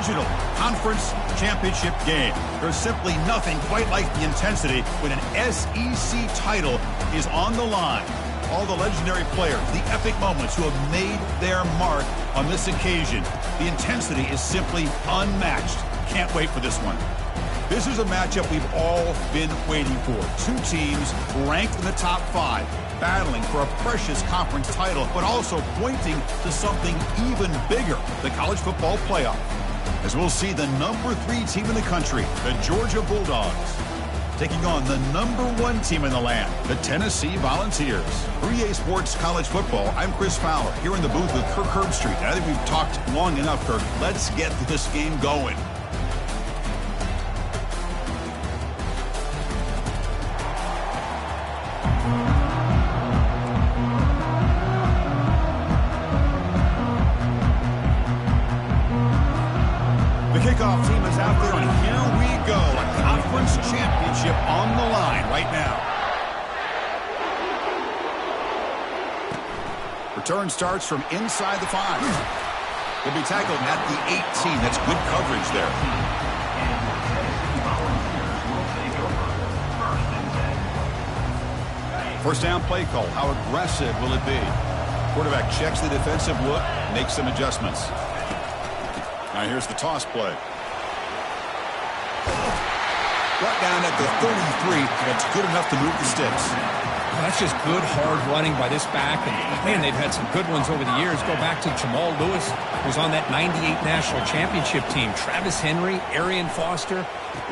original conference championship game. There's simply nothing quite like the intensity when an SEC title is on the line. All the legendary players, the epic moments who have made their mark on this occasion. The intensity is simply unmatched. Can't wait for this one. This is a matchup we've all been waiting for. Two teams ranked in the top 5, battling for a precious conference title, but also pointing to something even bigger, the college football playoff. As we'll see the number 3 team in the country, the Georgia Bulldogs, taking on the number 1 team in the land, the Tennessee Volunteers. For EA Sports College Football, I'm Chris Fowler, here in the booth with Kirk Herbstreit. I think we've talked long enough, Kirk. Let's get this game going. Kickoff team is out there, and here we go. A conference championship on the line right now. Return starts from inside the 5. Will be tackled at the 18. That's good coverage there. First down play call. How aggressive will it be? Quarterback checks the defensive look, makes some adjustments. Now here's the toss play. Brought down at the 33. That's good enough to move the sticks. Well, that's just good, hard running by this back. And, man, they've had some good ones over the years. Go back to Jamal Lewis, who was on that 98 national championship team. Travis Henry, Arian Foster.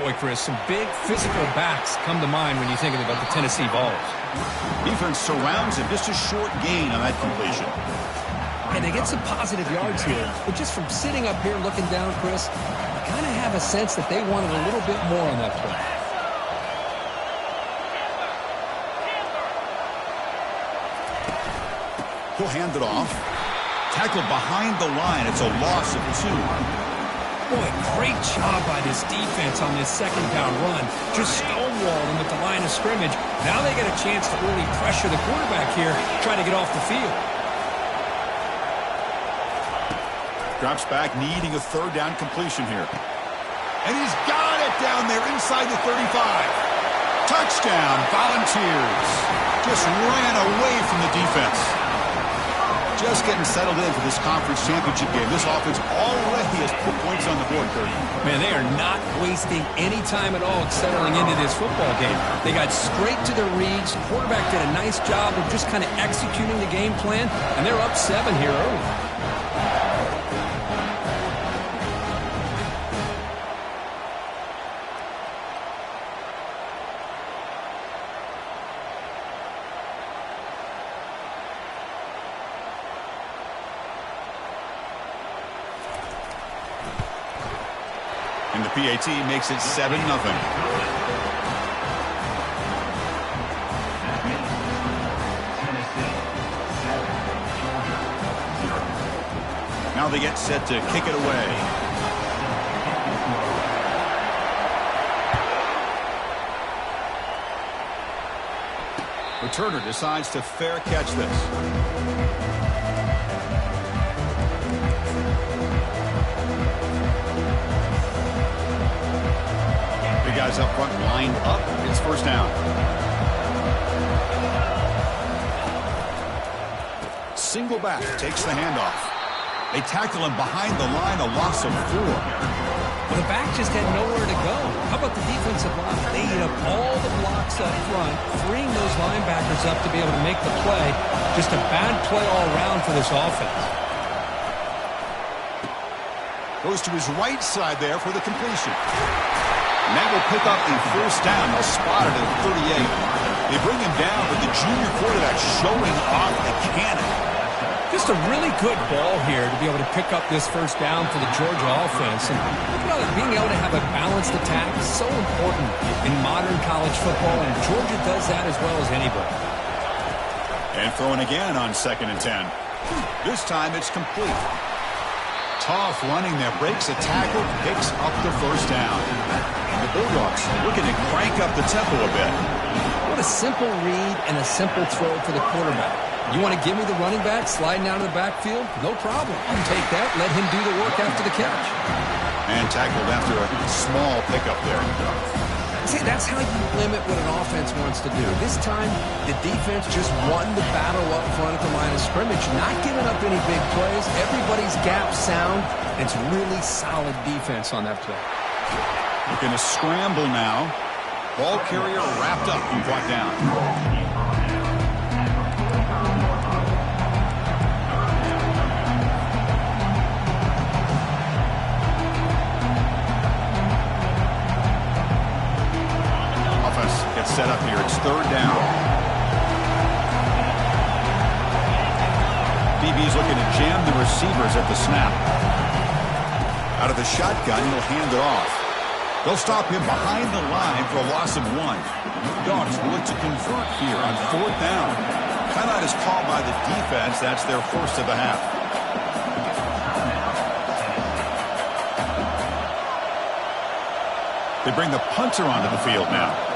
Boy, Chris, some big physical backs come to mind when you think about the Tennessee Vols. Defense surrounds him. Just a short gain on that completion. And they get some positive yards here. But just from sitting up here looking down, Chris, I kind of have a sense that they wanted a little bit more on that play. He'll hand it off. Tackled behind the line. It's a loss of 2. Boy, great job by this defense on this second down run. Just stonewalled them at the line of scrimmage. Now they get a chance to really pressure the quarterback here, try to get off the field. Drops back, needing a third down completion here. And he's got it down there inside the 35. Touchdown, Volunteers. Just ran away from the defense. Just getting settled in for this conference championship game. This offense already has put points on the board, Kirk. Man, they are not wasting any time at all settling into this football game. They got straight to their reads. The quarterback did a nice job of just kind of executing the game plan, and they're up 7 here early. And the PAT makes it 7-0. Now they get set to kick it away. Returner decides to fair catch this. Guys up front lined up. It's first down. Single back takes the handoff. They tackle him behind the line, a loss of 4. Well, the back just had nowhere to go. How about the defensive line? They eat up all the blocks up front, freeing those linebackers up to be able to make the play. Just a bad play all around for this offense. Goes to his right side there for the completion. And that will pick up a first down. They'll spot it at 38. They bring him down, but the junior quarterback showing off the cannon. Just a really good ball here to be able to pick up this first down for the Georgia offense. And you know, being able to have a balanced attack is so important in modern college football, and Georgia does that as well as anybody. And throwing again on 2nd and 10. This time it's complete. Tough running there, breaks a tackle, picks up the first down. The Bulldogs looking to crank up the tempo a bit. What a simple read and a simple throw for the quarterback. You want to give me the running back sliding out of the backfield? No problem. I'll take that. Let him do the work after the catch. And tackled after a small pickup there. See, that's how you limit what an offense wants to do. This time, the defense just won the battle up front at the line of scrimmage, not giving up any big plays. Everybody's gap sound. It's really solid defense on that play. Looking to scramble now. Ball carrier wrapped up and brought down. Gets set up here. It's third down. DB's looking to jam the receivers at the snap. Out of the shotgun, he'll hand it off. They'll stop him behind the line for a loss of 1. Dogs will look to convert here on fourth down. Timeout is called by the defense. That's their first of the half. They bring the punter onto the field now.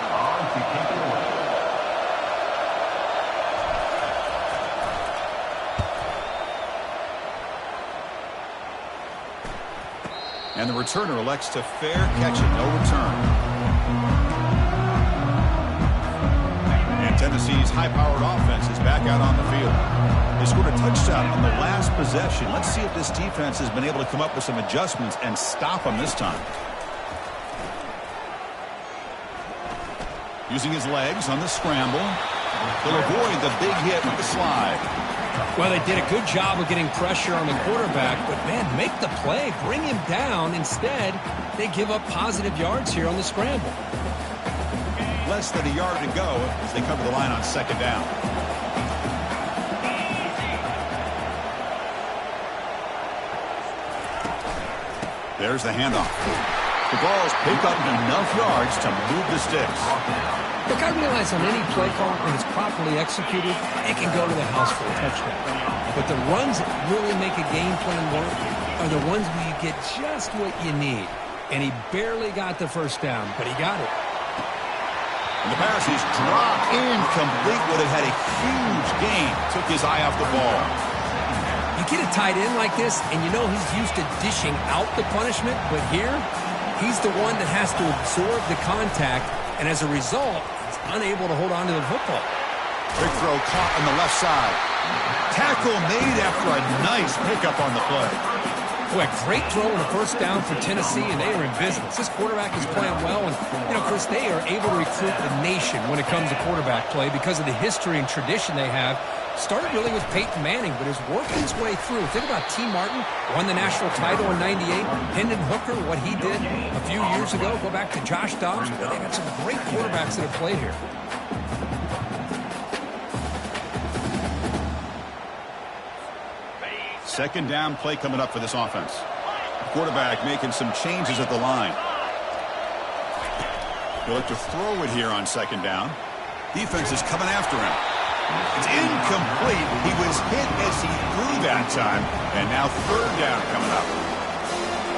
And the returner elects to fair catch it, no return. And Tennessee's high-powered offense is back out on the field. They scored a touchdown on the last possession. Let's see if this defense has been able to come up with some adjustments and stop them this time. Using his legs on the scramble. He'll avoid the big hit with the slide. Well, they did a good job of getting pressure on the quarterback, but, man, make the play. Bring him down. Instead, they give up positive yards here on the scramble. Less than a yard to go as they cover the line on second down. There's the handoff. The balls pick up enough yards to move the sticks. Look, I realize on any play call, when it's properly executed, it can go to the house for a touchdown. But the runs that really make a game plan work are the ones where you get just what you need. And he barely got the first down, but he got it. And the pass is dropped incomplete. Would have had a huge gain. Took his eye off the ball. You get a tight end like this, and you know he's used to dishing out the punishment, but here, he's the one that has to absorb the contact, and as a result, he's unable to hold on to the football. Big throw caught on the left side. Tackle made after a nice pickup on the play. Boy, great throw and a first down for Tennessee, and they are in business. This quarterback is playing well, and, you know, Chris, they are able to recruit the nation when it comes to quarterback play because of the history and tradition they have. Started really with Peyton Manning, but is working his way through. Think about T. Martin, won the national title in '98. Hendon Hooker, what he did a few years ago. Go back to Josh Dobbs. But they got some great quarterbacks that have played here. Second down play coming up for this offense. Quarterback making some changes at the line. He'll look to throw it here on second down. Defense is coming after him. It's incomplete. He was hit as he threw that time. And now third down coming up.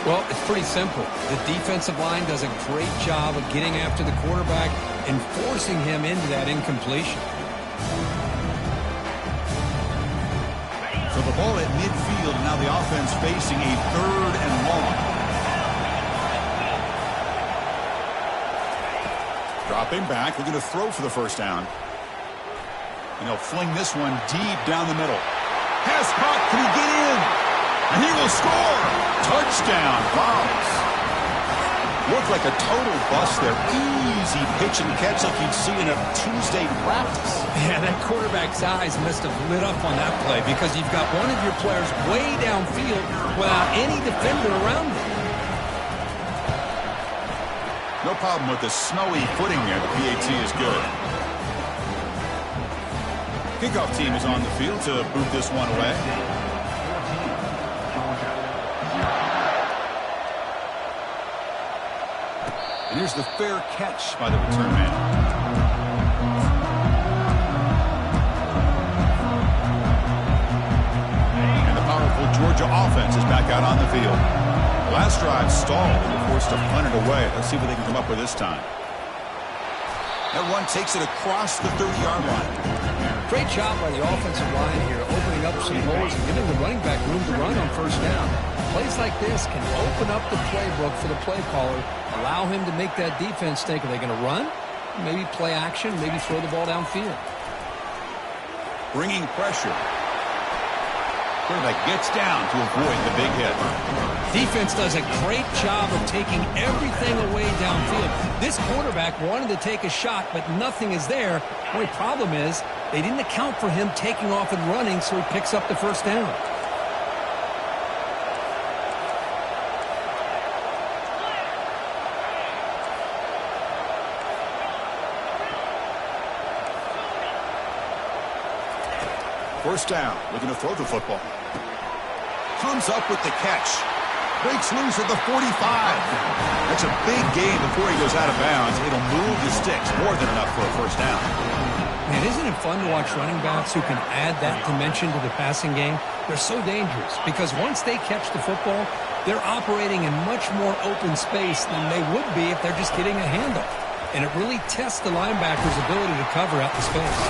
Well, it's pretty simple. The defensive line does a great job of getting after the quarterback and forcing him into that incompletion. So the ball at midfield, now the offense facing a third and long. Dropping back, looking to throw for the first down. And he'll fling this one deep down the middle. Pass caught, can he get in? And he will score! Touchdown, Vols. Looked like a total bust there. Easy pitch and catch like you'd see in a Tuesday practice. Yeah, that quarterback's eyes must have lit up on that play because you've got one of your players way downfield without any defender around him. No problem with the snowy footing there. The PAT is good. Kickoff team is on the field to boot this one away. And here's the fair catch by the return man. And the powerful Georgia offense is back out on the field. Last drive stalled and were forced to punt it away. Let's see what they can come up with this time. That run takes it across the 30-yard line. Great job by the offensive line here, opening up some holes and giving the running back room to run on first down. plays like this can open up the playbook for the play caller, allow him to make that defense think, are they going to run? Maybe play action, maybe throw the ball downfield. Bringing pressure. Quarterback gets down to avoid the big hit. Defense does a great job of taking everything away downfield. This quarterback wanted to take a shot, but nothing is there. The only problem is they didn't account for him taking off and running, so he picks up the first down. First down, looking to throw the football. Comes up with the catch. Breaks loose at the 45. That's a big gain before he goes out of bounds. It'll move the sticks, more than enough for a first down. Man, isn't it fun to watch running backs who can add that dimension to the passing game? They're so dangerous because once they catch the football, they're operating in much more open space than they would be if they're just getting a handoff. And it really tests the linebacker's ability to cover out the space.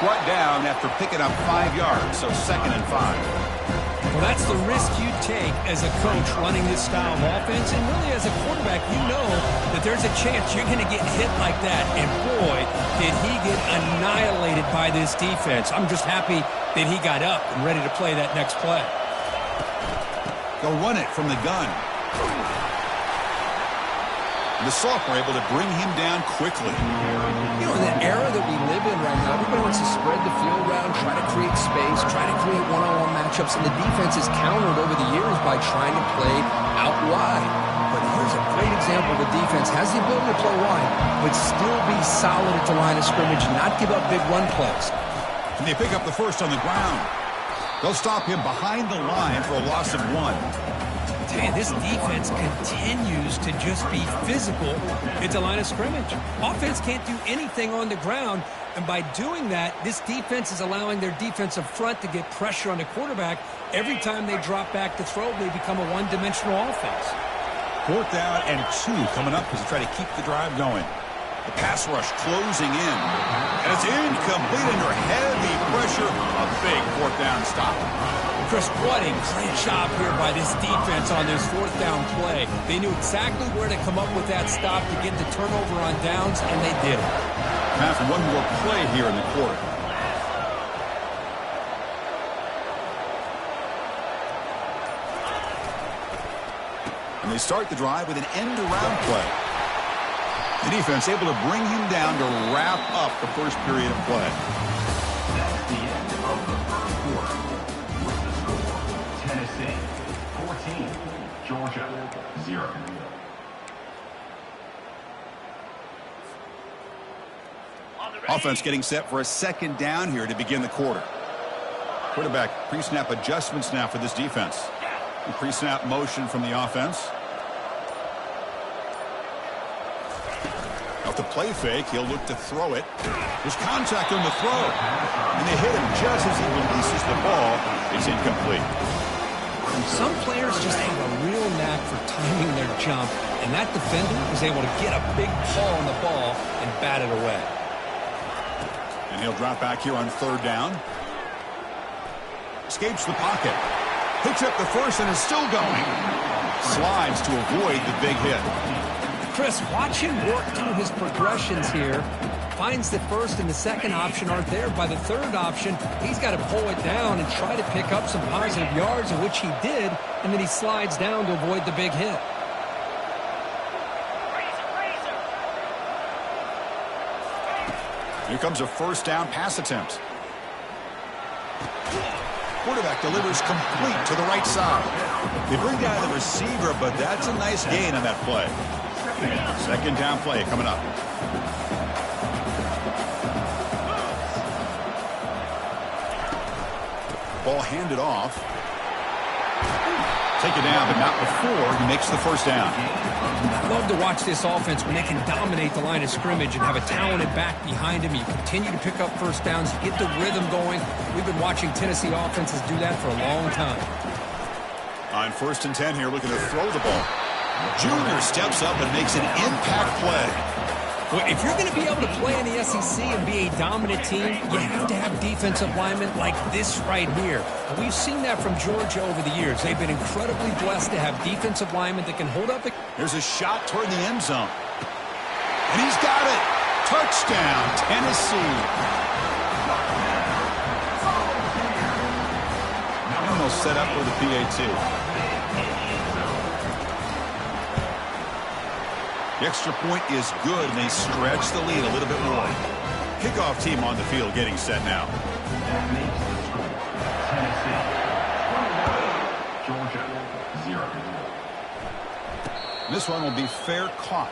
Brought down after picking up 5 yards, so 2nd and 5. Well, that's the risk you take as a coach running this style of offense. And really, as a quarterback, you know that there's a chance you're going to get hit like that. And boy, did he get annihilated by this defense. I'm just happy that he got up and ready to play that next play. They'll run it from the gun. The sophomore able to bring him down quickly. You know, in the era that we live in right now, everybody wants to spread the field around, try to create space, try to create one-on-one matchups, and the defense is countered over the years by trying to play out wide. But here's a great example of a defense has the ability to play wide, but still be solid at the line of scrimmage, not give up big run plays. And they pick up the first on the ground. They'll stop him behind the line for a loss of 1. Man, this defense continues to just be physical at the line of scrimmage. Offense can't do anything on the ground, and by doing that, this defense is allowing their defensive front to get pressure on the quarterback. Every time they drop back to throw, they become a one-dimensional offense. 4th down and 2 coming up as they try to keep the drive going. The pass rush closing in. And it's incomplete under heavy pressure. A big 4th down stop. Chris, what a great job here by this defense on this 4th down play. They knew exactly where to come up with that stop to get the turnover on downs, and they did it. Time for one more play here in the quarter. And they start the drive with an end-around play. The defense able to bring him down to wrap up the first period of play. That's the end of the first quarter. Tennessee 14, Georgia 0. Offense getting set for a 2nd down here to begin the quarter. Quarterback pre-snap adjustments now for this defense. The pre-snap motion from the offense. Off the play fake, he'll look to throw it. There's contact on the throw. And they hit him just as he releases the ball. It's incomplete. Some players just have a real knack for timing their jump, and that defender was able to get a big paw on the ball and bat it away. And he'll drop back here on 3rd down. Escapes the pocket. Picks up the first and is still going. Slides to avoid the big hit. Chris, watch him work through his progressions here. Finds the first and the second option aren't there. By the third option, he's got to pull it down and try to pick up some positive yards, of which he did, and then he slides down to avoid the big hit. Here comes a 1st down pass attempt. Quarterback delivers complete to the right side. They bring down the receiver, but that's a nice gain on that play. 2nd down play coming up. Ball handed off. Take it down, but not before he makes the first down. I love to watch this offense when they can dominate the line of scrimmage and have a talented back behind him. You continue to pick up first downs, get the rhythm going. We've been watching Tennessee offenses do that for a long time. On 1st and 10 here, looking to throw the ball. Junior steps up and makes an impact play. Well, if you're going to be able to play in the SEC and be a dominant team, you have to have defensive linemen like this right here. And we've seen that from Georgia over the years. They've been incredibly blessed to have defensive linemen that can hold up. Here's a shot toward the end zone. And he's got it. Touchdown, Tennessee. Almost set up for the PAT. The extra point is good, and they stretch the lead a little bit more. Kickoff team on the field getting set now. That makes the score Tennessee 21, Georgia 0. This one will be fair caught.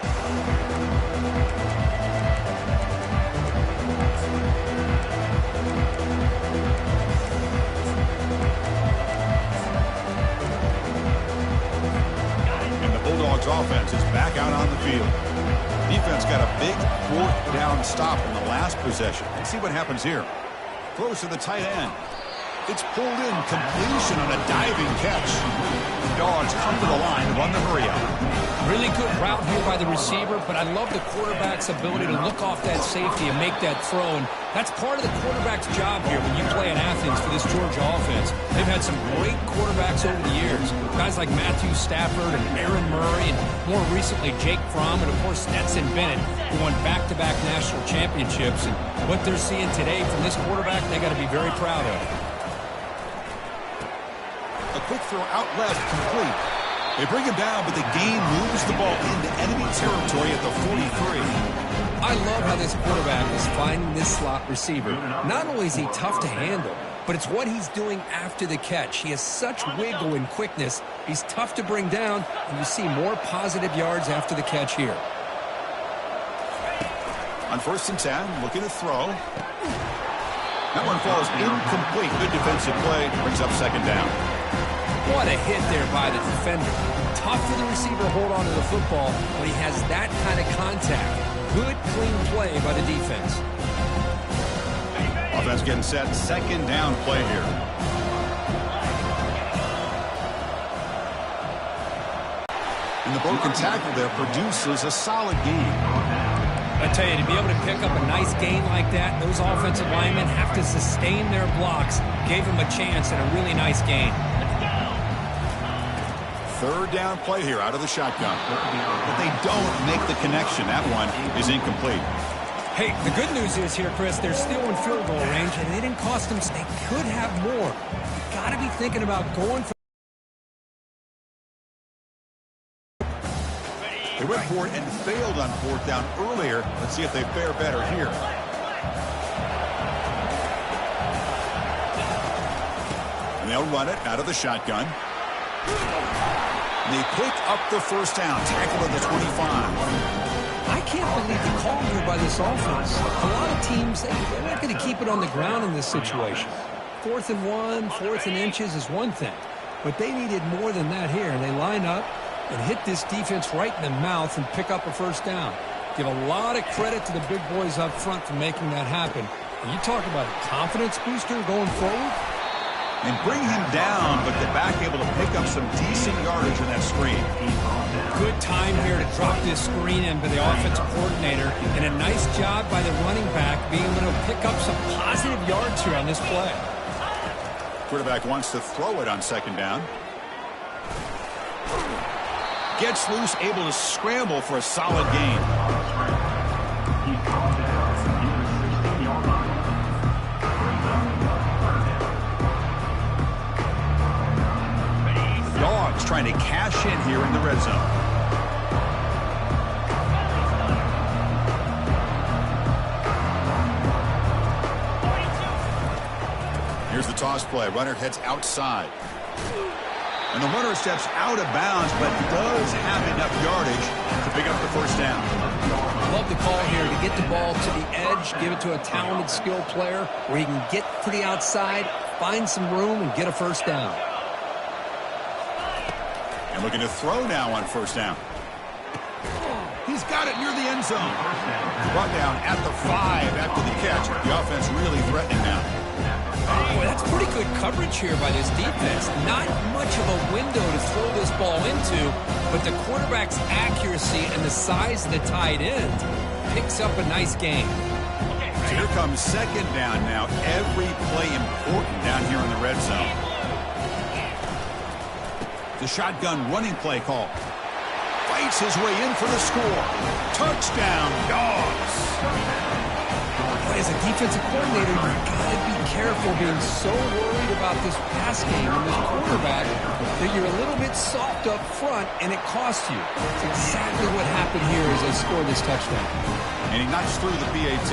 Bulldogs offense is back out on the field. Defense got a big fourth down stop in the last possession. Let's see what happens here. Throws to the tight end. It's pulled in. Completion on a diving catch. Dogs come to the line to run the hurry out. Really good route here by the receiver, but I love the quarterback's ability to look off that safety and make that throw. And that's part of the quarterback's job here when you play in Athens for this Georgia offense. They've had some great quarterbacks over the years. Guys like Matthew Stafford and Aaron Murray, and more recently Jake Fromm, and of course Stetson Bennett, who won back-to-back national championships. And what they're seeing today from this quarterback, they got to be very proud of. A quick throw out left, complete. They bring him down, but the game moves the ball into enemy territory at the 43. I love how this quarterback is finding this slot receiver. Not only is he tough to handle, but it's what he's doing after the catch. He has such wiggle and quickness. He's tough to bring down, and you see more positive yards after the catch here. On 1st and 10, looking to throw. That one falls incomplete. Good defensive play. Brings up 2nd down. What a hit there by the defender. Tough for the receiver to hold on to the football when he has that kind of contact. Good, clean play by the defense. Offense getting set. 2nd down play here. And the broken tackle there produces a solid gain. I tell you, to be able to pick up a nice gain like that, those offensive linemen have to sustain their blocks. Gave him a chance and a really nice gain. 3rd down play here out of the shotgun. But they don't make the connection. That one is incomplete. Hey, the good news is here, Chris, they're still in field goal range, and they didn't cost them. They could have more. You've got to be thinking about going for. They went for it and failed on 4th down earlier. Let's see if they fare better here. And they'll run it out of the shotgun. And they pick up the 1st down. Tackle at the 25. I can't believe the call here by this offense. A lot of teams, they're not going to keep it on the ground in this situation. 4th and 1, 4th and inches is one thing. But they needed more than that here. And they line up and hit this defense right in the mouth and pick up a 1st down. Give a lot of credit to the big boys up front for making that happen. And you talk about a confidence booster going forward. And bring him down, but the back able to pick up some decent yardage in that screen. Good time here to drop this screen in by the offensive coordinator, and a nice job by the running back being able to pick up some positive yards here on this play. Quarterback wants to throw it on 2nd down. Gets loose, able to scramble for a solid gain. Dogs trying to cash in here in the red zone. Here's the toss play. Runner heads outside. And the runner steps out of bounds, but does have enough yardage to pick up the 1st down. Love the call here to get the ball to the edge, give it to a talented, skilled player where he can get to the outside, find some room, and get a 1st down. And looking to throw now on 1st down. He's got it near the end zone. Brought down at the 5 after the catch. The offense really threatening now. Boy, that's pretty good coverage here by this defense. Not much of a window to throw this ball into, but the quarterback's accuracy and the size of the tight end picks up a nice gain. So here comes second down now. Every play important down here in the red zone. The shotgun running play call. Fights his way in for the score. Touchdown, Dogs. As a defensive coordinator, you've got to be careful being so worried about this pass game and this quarterback that you're a little bit soft up front and it costs you. It's exactly what happened here as they scored this touchdown. And he knocks through the PAT.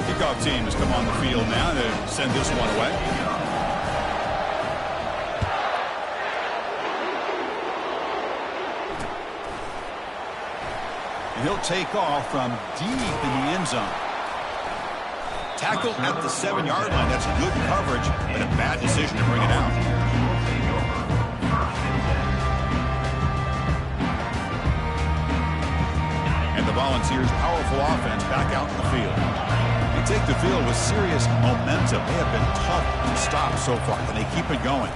Kickoff team has come on the field now to send this one away. And he'll take off from deep in the end zone. Tackle at the 7-yard line. That's good coverage, but a bad decision to bring it out. And the Volunteers' powerful offense back out in the field. They take the field with serious momentum. They have been tough to stop so far, and they keep it going.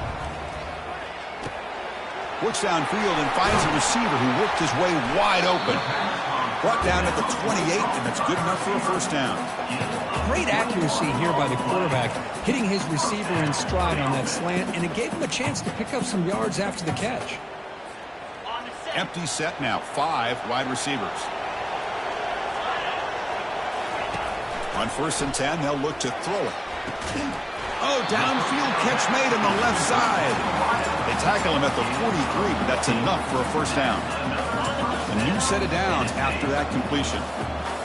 Looks downfield and finds a receiver who worked his way wide open. Brought down at the 28, and that's good enough for a first down. Great accuracy here by the quarterback, hitting his receiver in stride on that slant, and it gave him a chance to pick up some yards after the catch. Empty set now, 5 wide receivers. On 1st and 10, they'll look to throw it. Oh, downfield catch made on the left side. They tackle him at the 43, but that's enough for a first down. A new set of downs after that completion.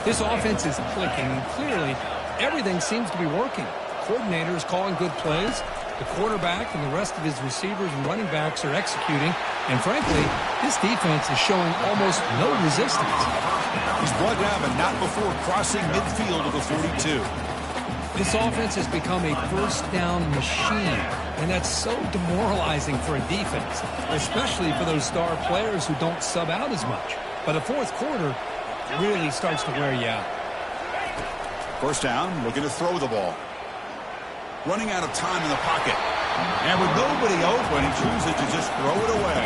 This offense is clicking, and clearly everything seems to be working. The coordinator is calling good plays. The quarterback and the rest of his receivers and running backs are executing. And frankly, this defense is showing almost no resistance. He's brought down, but not before crossing midfield of the 42. This offense has become a first down machine, and that's so demoralizing for a defense, especially for those star players who don't sub out as much. By the fourth quarter, it really starts to wear you out. First down, looking to throw the ball. Running out of time in the pocket. And with nobody open, he chooses to just throw it away.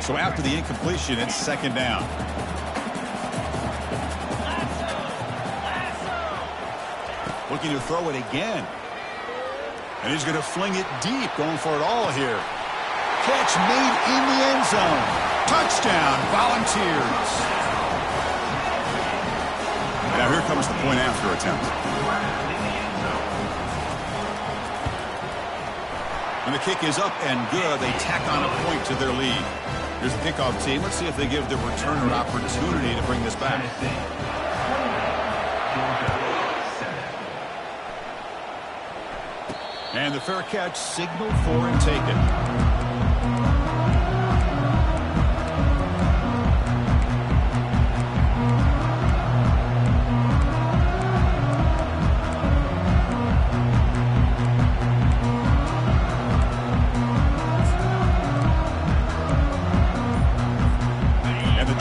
So after the incompletion, it's second down. Looking to throw it again. And he's going to fling it deep, going for it all here. Catch made in the end zone. Touchdown, Volunteers. Now here comes the point after attempt. And the kick is up and good. They tack on a point to their lead. Here's the kickoff team. Let's see if they give the returner an opportunity to bring this back. And the fair catch signaled for and taken.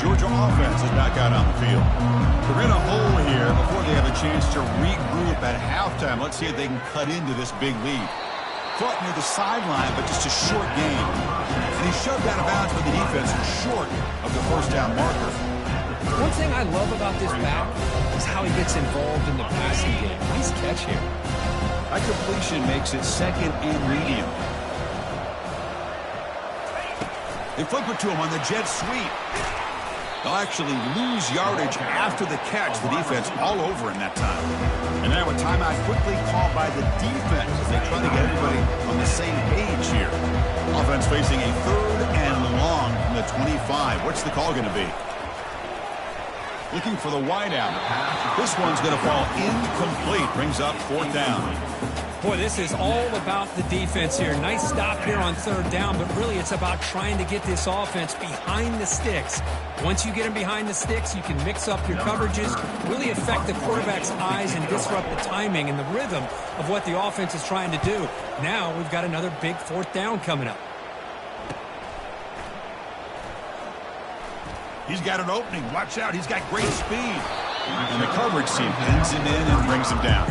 Georgia offense is back out on the field. They're in a hole here before they have a chance to regroup at halftime. Let's see if they can cut into this big lead. Caught near the sideline, but just a short gain. And he shoved out of bounds by the defense short of the first down marker. One thing I love about this back is how he gets involved in the passing game. Nice catch here. That completion makes it second and medium. They flip it to him on the jet sweep. They'll actually lose yardage after the catch. The defense all over in that time. And now a timeout quickly called by the defense as they try to get everybody on the same page here. Offense facing a 3rd and long from the 25. What's the call going to be? Looking for the wideout. This one's going to fall incomplete. Brings up 4th down. Boy, this is all about the defense here. Nice stop here on 3rd down, but really it's about trying to get this offense behind the sticks. Once you get them behind the sticks, you can mix up your coverages, really affect the quarterback's eyes and disrupt the timing and the rhythm of what the offense is trying to do. Now we've got another big 4th down coming up. He's got an opening. Watch out. He's got great speed. And the coverage team pins him in and brings him down.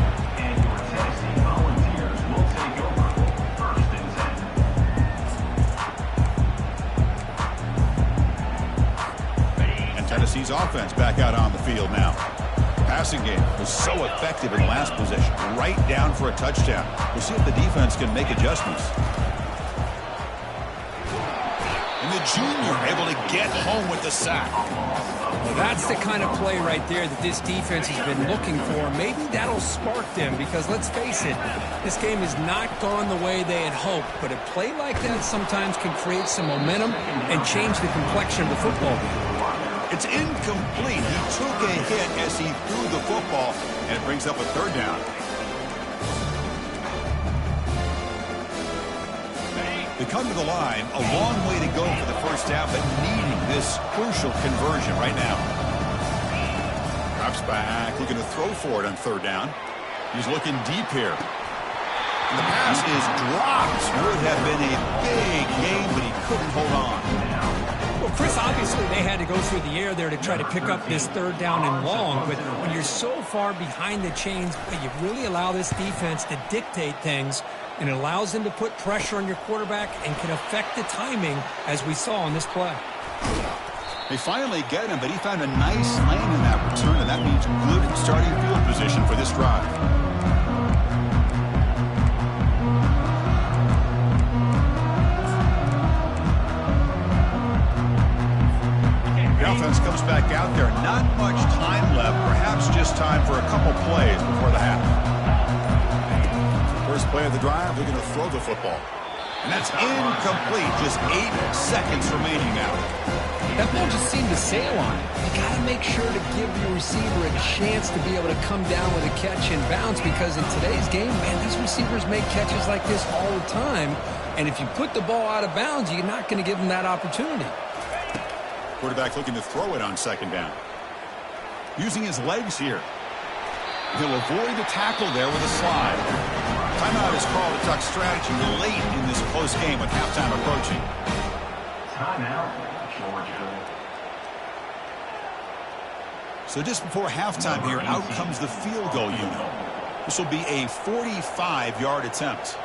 offense back out on the field now. Passing game was so effective in the last possession, right down for a touchdown. We'll see if the defense can make adjustments. And the junior able to get home with the sack. Well, that's the kind of play right there that this defense has been looking for. Maybe that'll spark them because, let's face it, this game has not gone the way they had hoped. But a play like that sometimes can create some momentum and change the complexion of the football game. It's incomplete. He took a hit as he threw the football, and it brings up a third down. They come to the line, a long way to go for the first half, but needing this crucial conversion right now. Drops back, looking to throw for it on third down. He's looking deep here. And the pass is dropped. Would have been a big game, but he couldn't hold on. Well, Chris, obviously they had to go through the air there to try to pick up this third down and long, but when you're so far behind the chains, you really allow this defense to dictate things, and it allows them to put pressure on your quarterback and can affect the timing, as we saw on this play. They finally get him, but he found a nice lane in that return, and that means good starting field position for this drive. The offense comes back out there. Not much time left. Perhaps just time for a couple plays before the half. First play of the drive, they're going to throw the football. And that's incomplete. Just 8 seconds remaining now. That ball just seemed to sail on it. You got to make sure to give your receiver a chance to be able to come down with a catch and bounce, because in today's game, man, these receivers make catches like this all the time. And if you put the ball out of bounds, you're not going to give them that opportunity. Quarterback looking to throw it on second down. Using his legs here. He'll avoid the tackle there with a slide. Timeout is called to talk strategy late in this close game with halftime approaching. Timeout, Georgia. So just before halftime here, out comes the field goal unit. This will be a 45-yard attempt.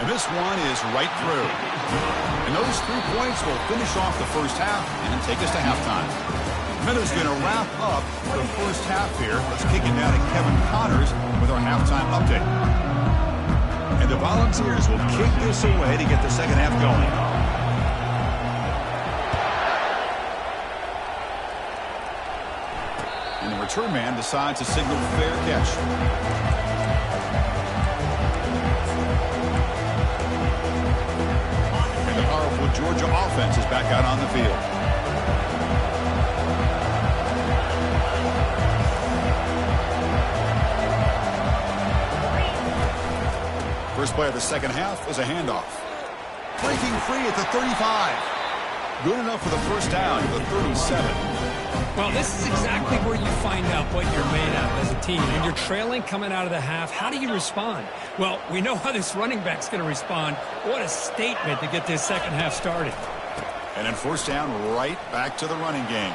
And this one is right through. And those 3 points will finish off the first half and take us to halftime. Meadows going to wrap up the first half here. Let's kick it down to Kevin Connors with our halftime update. And the Volunteers will kick this away to get the second half going. And the return man decides to signal fair catch. Georgia offense is back out on the field. First play of the second half is a handoff. Breaking free at the 35. Good enough for the first down at the 37. Well, this is exactly where you find out what you're made of as a team. When you're trailing coming out of the half, how do you respond? Well, we know how this running back's going to respond. What a statement to get this second half started. And then first down, right back to the running game.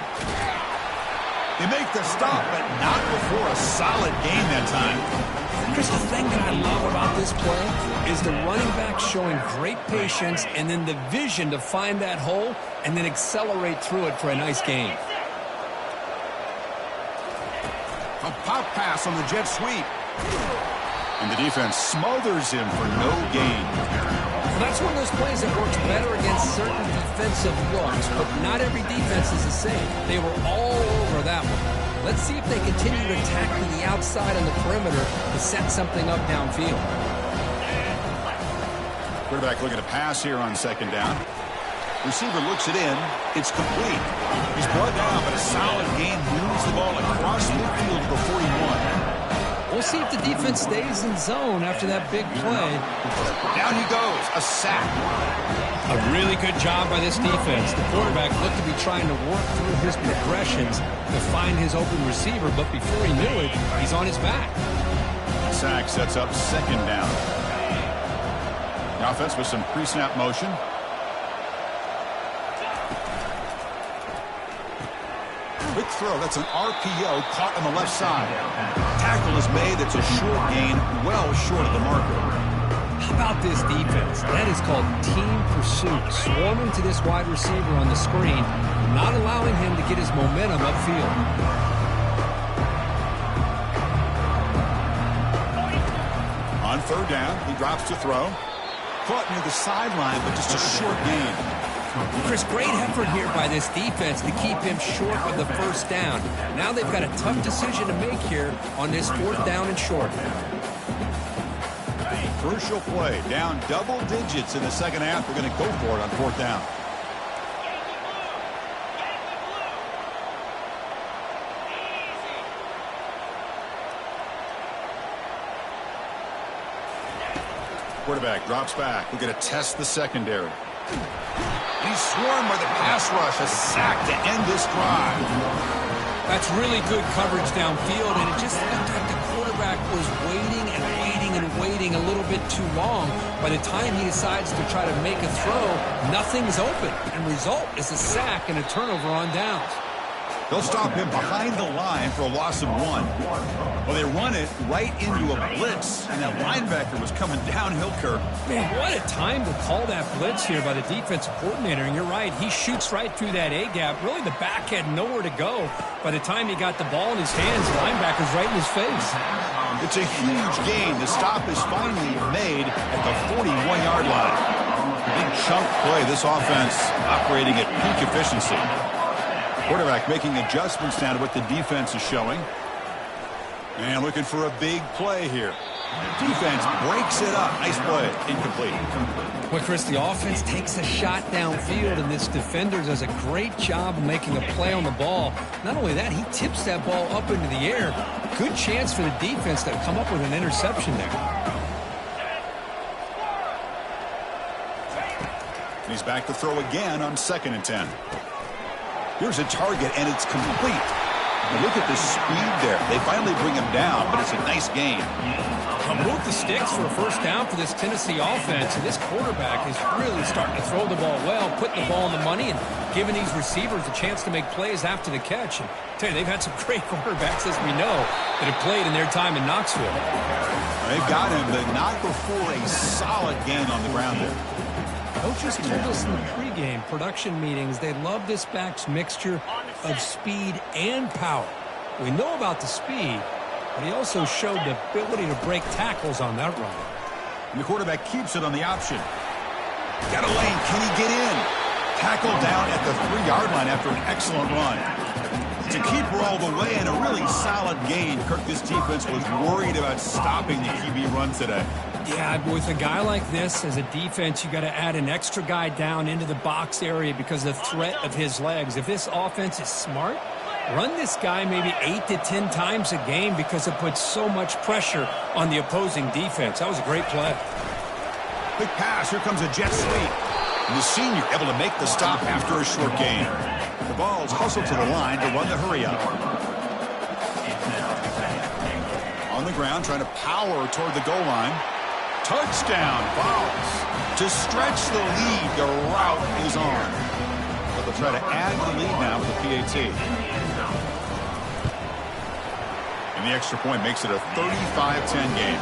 They make the stop, but not before a solid game that time. Chris, the thing that I love about this play is the running back showing great patience and then the vision to find that hole and then accelerate through it for a nice gain. A pop pass on the jet sweep. And the defense smothers him for no gain. Well, that's one of those plays that works better against certain defensive looks, but not every defense is the same. They were all over that one. Let's see if they continue to attack to the outside on the perimeter to set something up downfield. Quarterback looking to pass here on second down. Receiver looks it in. It's complete. He's brought down, but a solid gain moves the ball across midfield to the 41. We'll see if the defense stays in zone after that big play. Down he goes. A sack. A really good job by this defense. The quarterback looked to be trying to work through his progressions to find his open receiver, but before he knew it, he's on his back. Sack sets up second down. The offense with some pre-snap motion. Quick throw. That's an RPO caught on the left side. Tackle is made. It's a short gain, well short of the marker. How about this defense? That is called team pursuit. Swarming to this wide receiver on the screen, not allowing him to get his momentum upfield. On third down, he drops to throw. Caught near the sideline, but just a short gain. Chris, great effort here by this defense to keep him short of the first down. Now they've got a tough decision to make here on this fourth down and short. Crucial play, down double digits in the second half. They're going to go for it on fourth down. Quarterback drops back. We're going to test the secondary. He's swarmed by the pass rush. A sack to end this drive. That's really good coverage downfield, and it just looked like the quarterback was waiting and waiting and waiting a little bit too long. By the time he decides to try to make a throw, nothing's open, and result is a sack and a turnover on downs. They'll stop him behind the line for a loss of 1. Well, they run it right into a blitz, and that linebacker was coming downhill, Kirk. Man, what a time to call that blitz here by the defensive coordinator. And you're right, he shoots right through that A-gap. Really, the back had nowhere to go. By the time he got the ball in his hands, the linebacker's right in his face. It's a huge gain. The stop is finally made at the 41-yard line. Big chunk play. This offense operating at peak efficiency. Quarterback making adjustments now to what the defense is showing. And looking for a big play here. Defense breaks it up. Nice play. Incomplete. Well, Chris, the offense takes a shot downfield, and this defender does a great job of making a play on the ball. Not only that, he tips that ball up into the air. Good chance for the defense to come up with an interception there. And he's back to throw again on 2nd and 10. Here's a target, and it's complete. Now look at the speed there. They finally bring him down, but it's a nice gain. Move the sticks for a first down for this Tennessee offense, and this quarterback is really starting to throw the ball well, putting the ball on the money, and giving these receivers a chance to make plays after the catch. And I tell you, they've had some great quarterbacks, as we know, that have played in their time in Knoxville. They've got him, but not before a solid gain on the ground there. Coaches told us in the pregame production meetings they love this back's mixture of speed and power. We know about the speed, but he also showed the ability to break tackles on that run. And the quarterback keeps it on the option. Got a lane. Can he get in? Tackled down at the 3-yard line after an excellent run. To keep her all the way and a really solid gain. Kirk, this defense was worried about stopping the QB run today. Yeah, with a guy like this, as a defense, you got to add an extra guy down into the box area because of the threat of his legs. If this offense is smart, run this guy maybe 8 to 10 times a game because it puts so much pressure on the opposing defense. That was a great play. Quick pass. Here comes a jet sweep. And the senior able to make the stop after a short gain. The ball's hustled to the line to run the hurry up. On the ground, trying to power toward the goal line. Touchdown, Vols. To stretch the lead, the route is on. But they'll try to add the lead now with the PAT. And the extra point makes it a 35-10 game.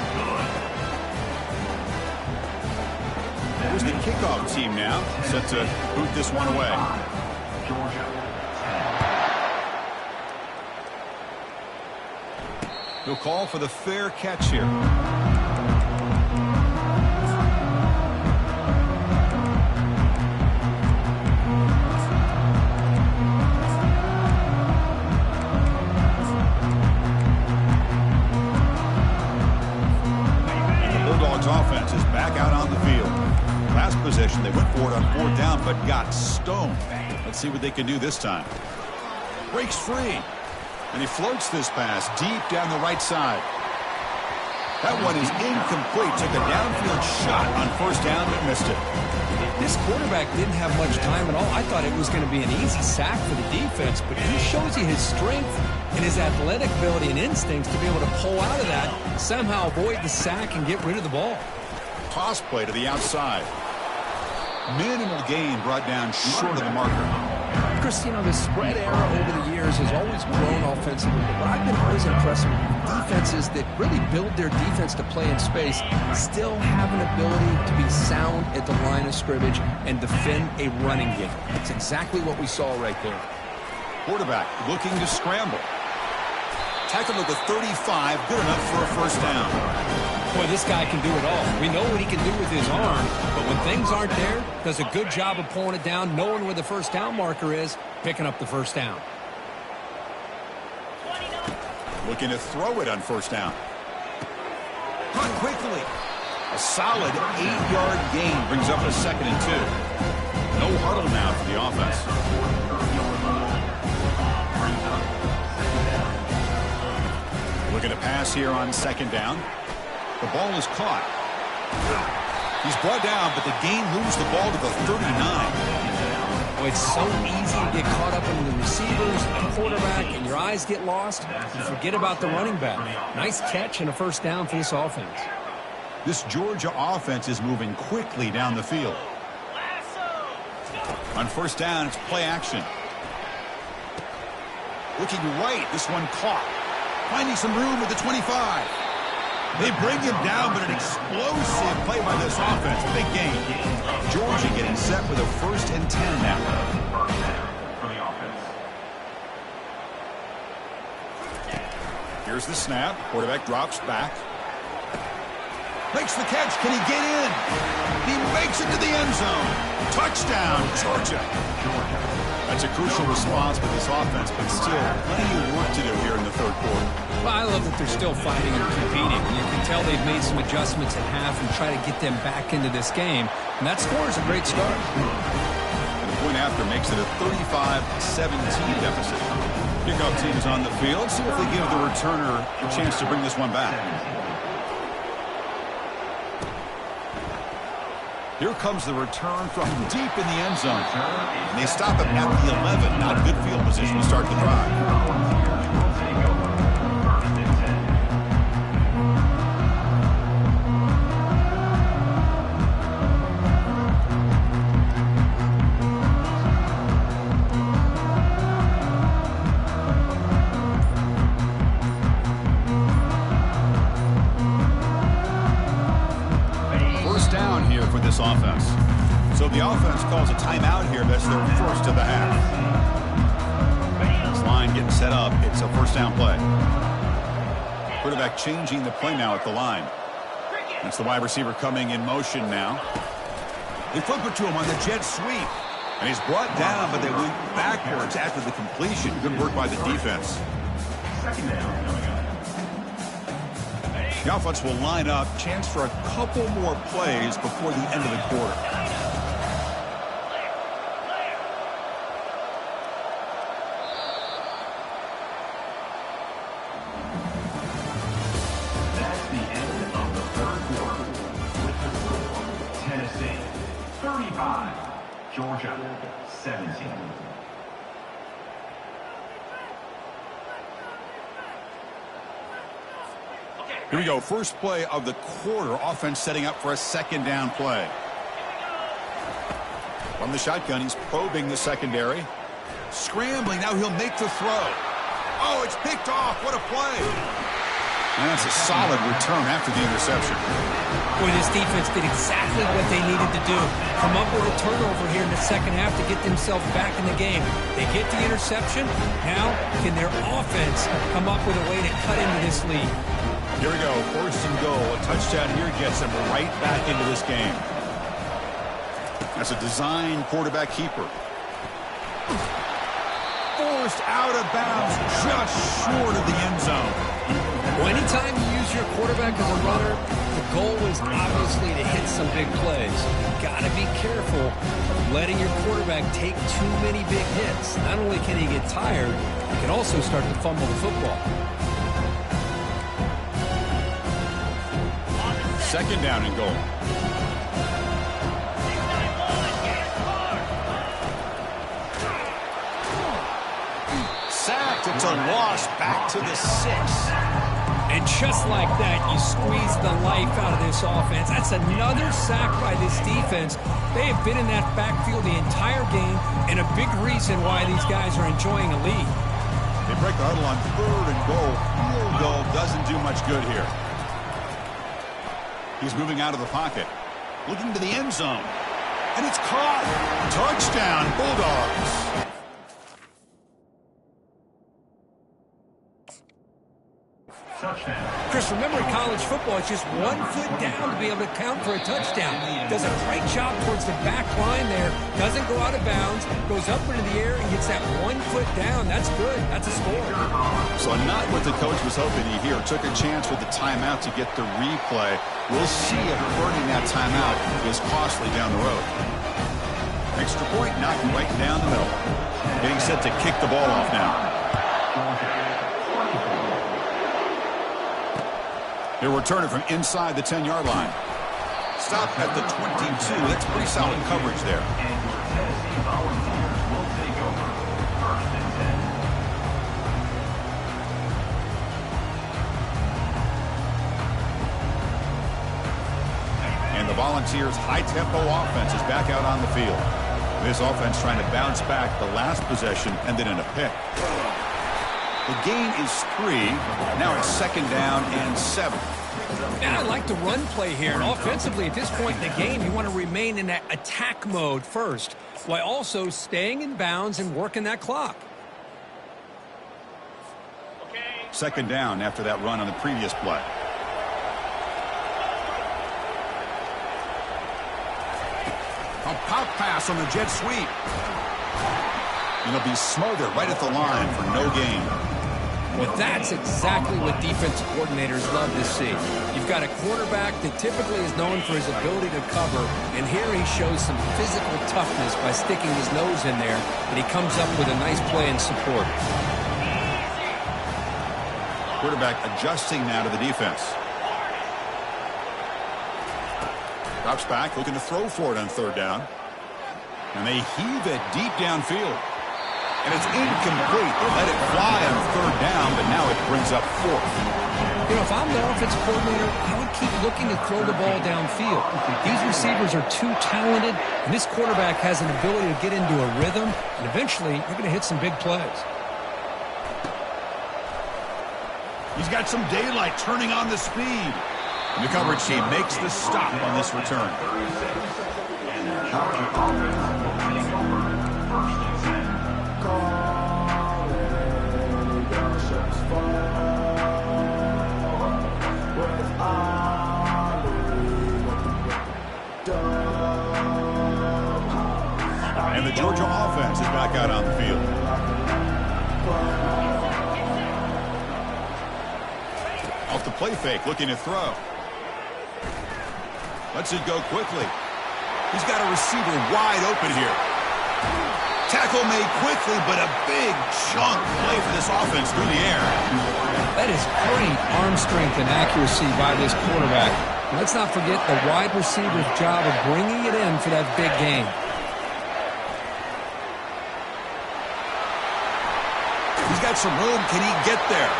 Here's the kickoff team now, set to boot this one away. He'll call for the fair catch here. Offense is back out on the field. Last possession, they went for it on 4th down, but got stoned. Let's see what they can do this time. Breaks free. And he floats this pass deep down the right side. That one is incomplete. Took a downfield shot on 1st down, but missed it. This quarterback didn't have much time at all. I thought it was going to be an easy sack for the defense, but he shows you his strength and his athletic ability and instincts to be able to pull out of that, somehow avoid the sack and get rid of the ball. Toss play to the outside. Minimal gain brought down short of the marker. Chris, you know, the spread era over the years has always grown offensively, but I've been always impressed with defenses that really build their defense to play in space, still have an ability to be sound at the line of scrimmage and defend a running game. That's exactly what we saw right there. Quarterback looking to scramble. Tackled at the 35, good enough for a first down. Boy, this guy can do it all. We know what he can do with his arm, but when things aren't there, does a good job of pulling it down, knowing where the first down marker is, picking up the first down. Looking to throw it on first down. Caught quickly. A solid 8-yard gain brings up a 2nd and 2. No huddle now for the offense. Looking to pass here on 2nd down. The ball is caught. He's brought down, but the gain moves the ball to the 39. Oh, it's so easy to get caught up in the receivers, the quarterback, and your eyes get lost. You forget about the running back. Nice catch and a first down for this offense. This Georgia offense is moving quickly down the field. On first down, it's play action. Looking right, this one caught. Finding some room at the 25. They bring him down, but an explosive play by this offense. Big gain. Georgia getting set with a 1st and 10 now. Here's the snap. Quarterback drops back. Makes the catch. Can he get in? He makes it to the end zone. Touchdown, Georgia. That's a crucial response for this offense, but still plenty of work to do here in the 3rd quarter. Well, I love that they're still fighting and competing. You can tell they've made some adjustments at half and try to get them back into this game. And that score is a great start. And the point after makes it a 35-17 deficit. Kickoff team is on the field. See if they give the returner a chance to bring this one back. Here comes the return from deep in the end zone. And they stop him at the 11. Not a good field position to start the drive. Offense. So the offense calls a timeout here. That's their first of the half. This line getting set up. It's a first down play. Quarterback changing the play now at the line. That's the wide receiver coming in motion now. They flip it to him on the jet sweep. And he's brought down, but they went backwards after the completion. Good work by the defense. The offense will line up. Chance for a couple more plays before the end of the quarter. That's the end of the 3rd quarter. With the score, Tennessee 35, Georgia 17. Here we go. First play of the quarter. Offense setting up for a 2nd down play. From the shotgun, he's probing the secondary. Scrambling. Now he'll make the throw. Oh, it's picked off. What a play. And that's a solid return after the interception. Boy, this defense did exactly what they needed to do. Come up with a turnover here in the 2nd half to get themselves back in the game. They get the interception. Now, can their offense come up with a way to cut into this lead? Here we go. 1st and goal. A touchdown here gets them right back into this game. That's a design quarterback keeper. Forced out of bounds just short of the end zone. Well, anytime you use your quarterback as a runner, the goal is obviously to hit some big plays. You've got to be careful of letting your quarterback take too many big hits. Not only can he get tired, he can also start to fumble the football. 2nd down and goal. Sacked. It's a loss back to the 6. And just like that, you squeeze the life out of this offense. That's another sack by this defense. They have been in that backfield the entire game, and a big reason why these guys are enjoying a lead. They break the huddle on 3rd and goal. Field goal doesn't do much good here. He's moving out of the pocket, looking to the end zone. And it's caught. Touchdown, Bulldogs. Chris, remember in college football, it's just 1 foot down to be able to count for a touchdown. Does a great job towards the back line there. Doesn't go out of bounds. Goes up into the air and gets that 1 foot down. That's good. That's a score. So not what the coach was hoping to hear. Took a chance with the timeout to get the replay. We'll see if burning that timeout is costly down the road. Extra point knocked right down the middle. Getting set to kick the ball off now. They'll return it from inside the 10-yard line. Stop at the 22. That's pretty solid coverage there. And the Volunteers' high-tempo offense is back out on the field. This offense trying to bounce back the last possession, ended in a pick. The gain is 3. Now it's 2nd down and 7. And I like the run play here. And offensively, at this point in the game, you want to remain in that attack mode first, while also staying in bounds and working that clock. 2nd down after that run on the previous play. A pop pass on the jet sweep. And it'll be smothered right at the line for no gain. Well, that's exactly what defensive coordinators love to see. You've got a quarterback that typically is known for his ability to cover, and here he shows some physical toughness by sticking his nose in there, and he comes up with a nice play in support. Quarterback adjusting now to the defense. Drops back, looking to throw for it on 3rd down. And they heave it deep downfield. And it's incomplete. They let it fly on 3rd down, but now it brings up 4th. You know, if I'm the offensive coordinator, I would keep looking to throw the ball downfield. These receivers are too talented, and this quarterback has an ability to get into a rhythm, and eventually you're going to hit some big plays. He's got some daylight turning on the speed. And the coverage team makes the stop on this return. And the Georgia offense is back out on the field. Off the play fake, looking to throw. Lets it go quickly. He's got a receiver wide open here. Tackle made quickly, but a big chunk play for this offense through the air. That is great arm strength and accuracy by this quarterback. And let's not forget the wide receiver's job of bringing it in for that big gain. He's got some room. Can he get there?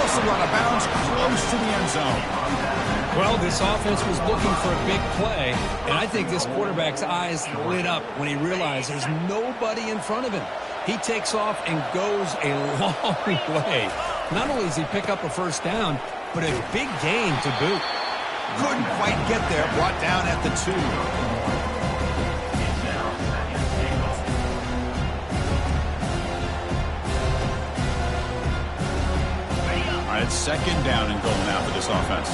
Also out of bounds, close to the end zone. Well, this offense was looking for a big play, and I think this quarterback's eyes lit up when he realized there's nobody in front of him. He takes off and goes a long way. Not only does he pick up a 1st down, but a big gain to boot. Couldn't quite get there, brought down at the 2. All right, it's 2nd down and goal now for this offense.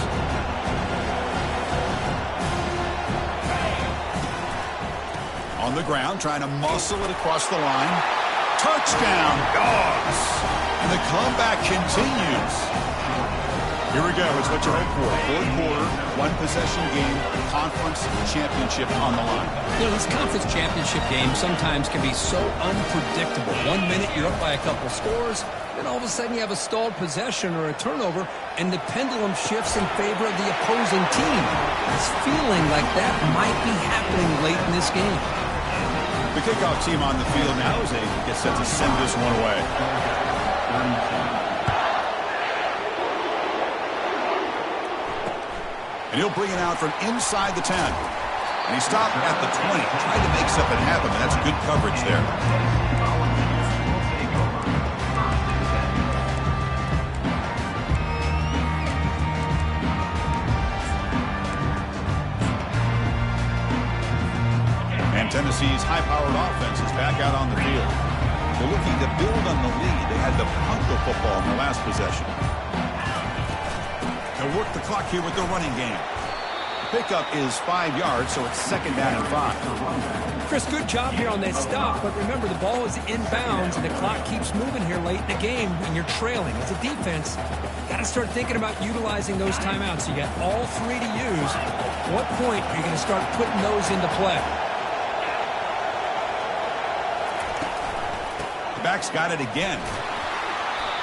On the ground, trying to muscle it across the line. Touchdown, Dogs! And the comeback continues. Here we go. It's what you hope for. 4th quarter, 1-possession game, conference championship on the line. You know, these conference championship games sometimes can be so unpredictable. 1 minute you're up by a couple scores, then all of a sudden you have a stalled possession or a turnover, and the pendulum shifts in favor of the opposing team. It's feeling like that might be happening late in this game. The kickoff team on the field now as they get set to send this one away. And he'll bring it out from inside the 10. And he stopped at the 20, trying to make something happen, but that's good coverage there. And Tennessee's high-powered offense is back out on the field. They're looking to build on the lead. They had to punt the football in the last possession. They'll work the clock here with their running game. Pickup is 5 yards, so it's 2nd down and 5. Chris, good job here on that stop, but remember the ball is inbounds and the clock keeps moving here late in the game when you're trailing. As a defense, you got to start thinking about utilizing those timeouts. You got all 3 to use. At what point are you going to start putting those into play? The back's got it again.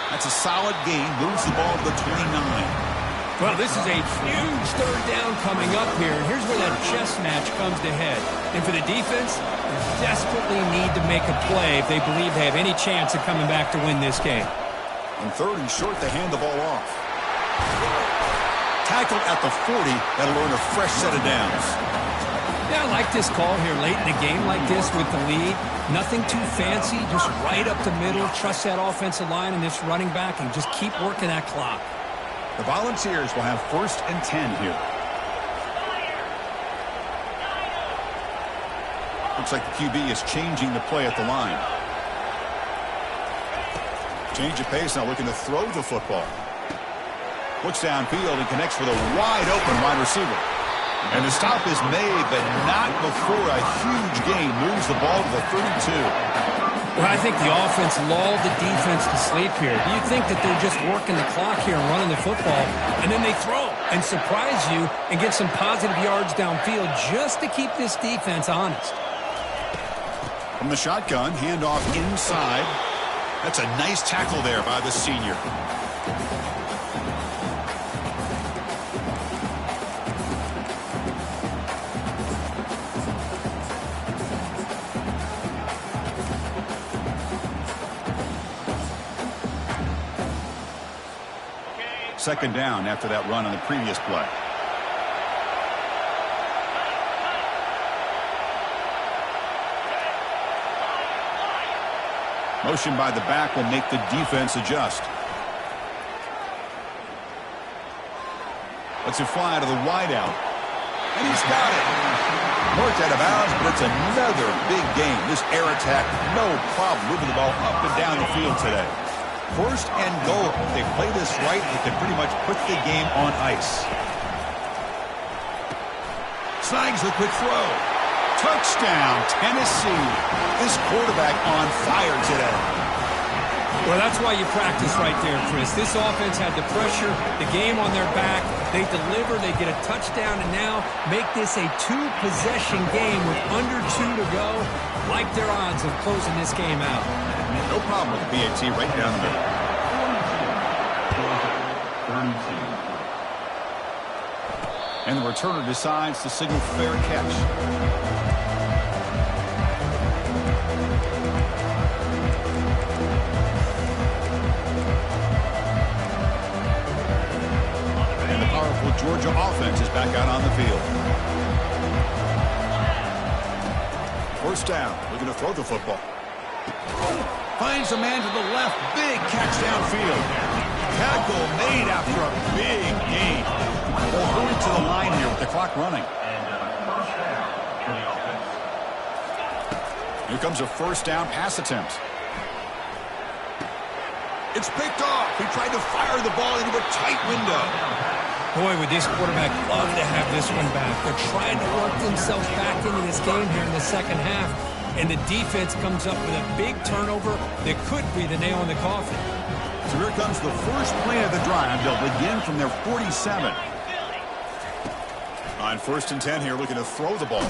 That's a solid gain. Moves the ball to the 29. Well, this is a huge 3rd down coming up here. And here's where that chess match comes to head. And for the defense, they desperately need to make a play if they believe they have any chance of coming back to win this game. On 3rd and short, they hand the ball off. Tackled at the 40. That'll earn a fresh set of downs. Yeah, I like this call here late in a game like this with the lead. Nothing too fancy, just right up the middle. Trust that offensive line and this running back and just keep working that clock. The Volunteers will have 1st and 10 here. Looks like the QB is changing the play at the line. Change of pace, now looking to throw the football. Looks downfield and connects with a wide open wide receiver. And the stop is made, but not before a huge gain moves the ball to the 32. Well, I think the offense lulled the defense to sleep here. Do you think that they're just working the clock here and running the football, and then they throw and surprise you and get some positive yards downfield just to keep this defense honest? From the shotgun, handoff inside. That's a nice tackle there by the senior. Second down after that run on the previous play. Motion by the back will make the defense adjust. Lets it fly to the wideout. And he's got it. Worked out of bounds, but it's another big game. This air attack, no problem moving the ball up and down the field today. 1st and goal. If they play this right, they can pretty much put the game on ice. Snags the quick throw. Touchdown, Tennessee. This quarterback on fire today. Well, that's why you practice right there, Chris. This offense had the pressure, the game on their back. They deliver, they get a touchdown, and now make this a 2-possession game with under 2 to go. Like their odds of closing this game out. No problem with the PAT right down the middle. And the returner decides to signal fair catch. And the powerful Georgia offense is back out on the field. 1st down, looking to throw the football. Finds a man to the left. Big catch downfield. Tackle made after a big gain. Well, hurry to the line here with the clock running. Here comes a 1st down pass attempt. It's picked off. He tried to fire the ball into a tight window. Boy, would this quarterback love to have this one back. They're trying to work themselves back into this game here in the 2nd half. And the defense comes up with a big turnover that could be the nail in the coffin. So here comes the first play of the drive. They'll begin from their 47. On 1st and 10 here, looking to throw the ball.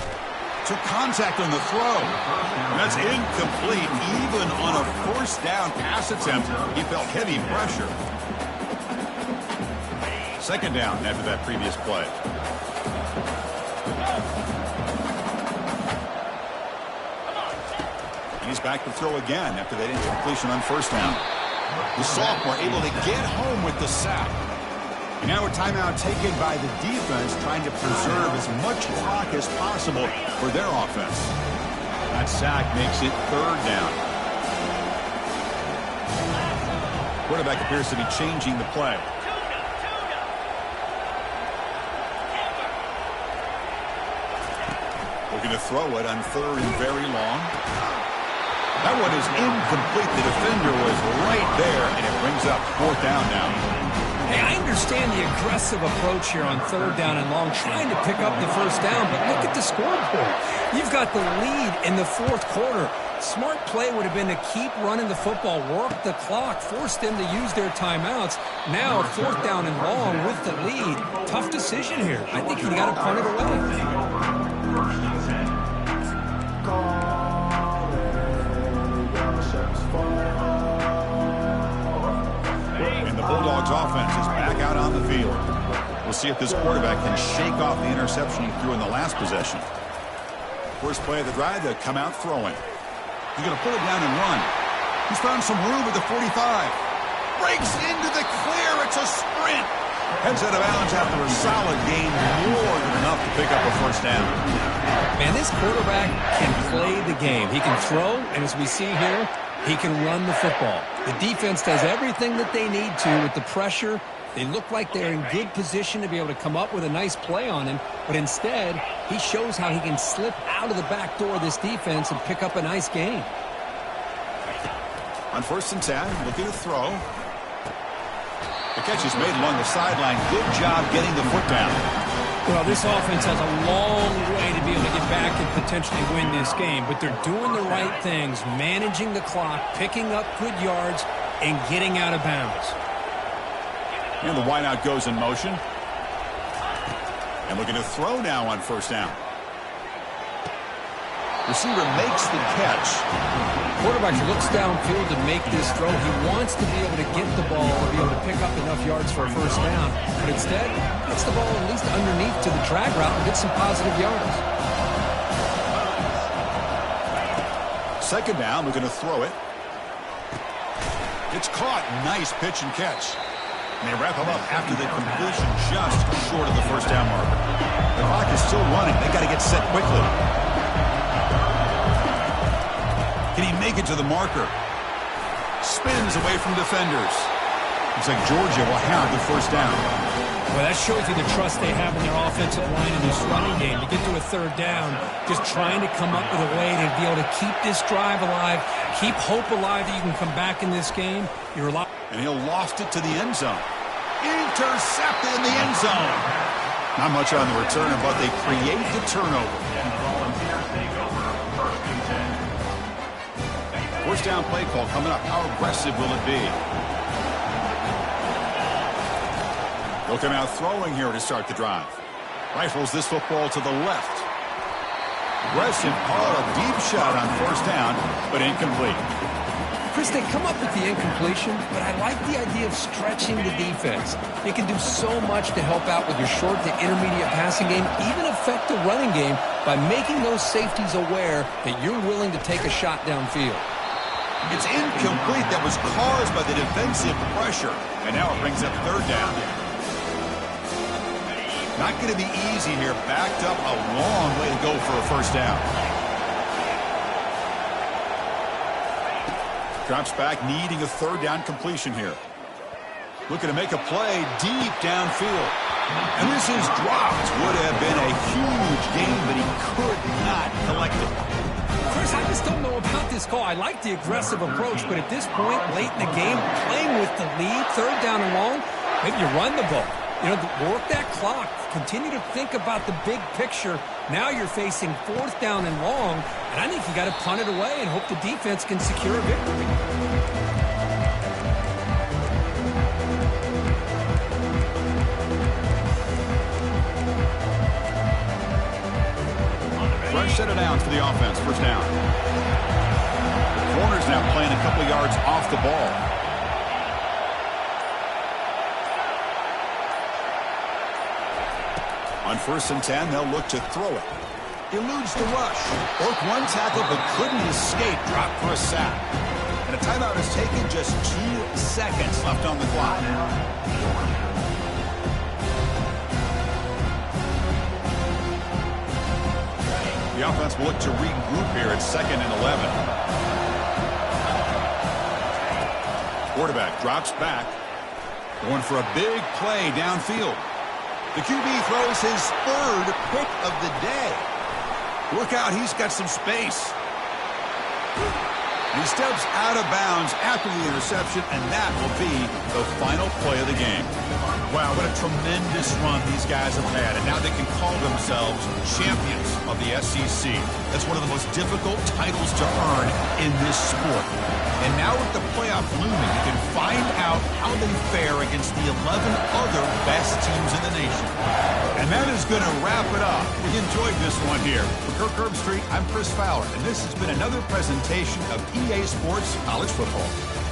Took contact on the throw. And that's incomplete. Even on a 1st down pass attempt, he felt heavy pressure. 2nd down after that previous play. And he's back to throw again after that incompletion on 1st down. The sophomore able to get home with the sack. Now a timeout taken by the defense, trying to preserve as much clock as possible for their offense. That sack makes it 3rd down. Quarterback appears to be changing the play. Looking to throw it on 3rd and very long. That one is incomplete. The defender was right there, and it brings up 4th down now. Hey, I understand the aggressive approach here on 3rd down and long, trying to pick up the 1st down, but look at the scoreboard. You've got the lead in the 4th quarter. Smart play would have been to keep running the football, work the clock, force them to use their timeouts. Now, 4th down and long with the lead. Tough decision here. I think you got to punt it away. And the Bulldogs offense is back out on the field. We'll see if this quarterback can shake off the interception he threw in the last possession. First play of the drive, they'll come out throwing. He's going to put it down and run. He's found some room at the 45. Breaks into the clear. It's a sprint. Heads out of bounds after a solid gain, more than enough to pick up a 1st down. Man, this quarterback can play the game. He can throw, and as we see here, he can run the football. The defense does everything that they need to with the pressure. They look like they're in good position to be able to come up with a nice play on him, but instead, he shows how he can slip out of the back door of this defense and pick up a nice gain. On 1st and 10, looking to throw. The catch is made along the sideline. Good job getting the foot down. Well, this offense has a long way to be able to get back and potentially win this game, but they're doing the right things, managing the clock, picking up good yards, and getting out of bounds. And the wideout goes in motion. And looking to throw now on 1st down. Receiver makes the catch. Quarterback looks downfield to make this throw. He wants to be able to get the ball to be able to pick up enough yards for a 1st down. But instead, gets the ball at least underneath to the drag route and gets some positive yards. 2nd down, looking to throw it. It's caught. Nice pitch and catch. And they wrap him up after the completion just short of the 1st down marker. The clock is still running. They got to get set quickly. Can he make it to the marker? Spins away from defenders. Looks like Georgia will have the 1st down. Well, that shows you the trust they have in their offensive line in this running game. To get to a 3rd down, just trying to come up with a way to be able to keep this drive alive, keep hope alive that you can come back in this game. And he'll loft it to the end zone. Intercepted in the end zone. Not much on the return, but they create the turnover. 1st down play call coming up. How aggressive will it be? They'll come out throwing here to start the drive. Rifles this football to the left. Aggressive call, a deep shot on 1st down, but incomplete. Chris, they come up with the incompletion, but I like the idea of stretching the defense. It can do so much to help out with your short to intermediate passing game, even affect the running game by making those safeties aware that you're willing to take a shot downfield. It's incomplete. That was caused by the defensive pressure. And now it brings up 3rd down. Not going to be easy here. Backed up a long way to go for a 1st down. Drops back, needing a 3rd down completion here. Looking to make a play deep downfield. And this is dropped. Would have been a huge gain, but he could not collect it. Chris, I just don't know about this call. I like the aggressive approach, but at this point, late in the game, playing with the lead, 3rd down and long, maybe you run the ball. You know, work that clock. Continue to think about the big picture. Now you're facing 4th down and long, and I think you got to punt it away and hope the defense can secure a victory. Fresh set of downs for the offense. 1st down. The corner's now playing a couple yards off the ball. On 1st and 10, they'll look to throw it. Eludes the rush. Broke one tackle but couldn't escape. Dropped for a sack. And a timeout is taken. Just 2 seconds left on the clock. The offense will look to regroup here at 2nd and 11. Quarterback drops back. Going for a big play downfield. The QB throws his 3rd pick of the day. Look out, he's got some space. He steps out of bounds after the interception, and that will be the final play of the game. Wow, what a tremendous run these guys have had, and now they can call themselves champions of the SEC. That's one of the most difficult titles to earn in this sport. And now with the playoff looming, you can find out how they fare against the 11 other best teams in the nation. And that is going to wrap it up. We enjoyed this one here. For Kirk Herbstreit, I'm Chris Fowler, and this has been another presentation of EA Sports College Football.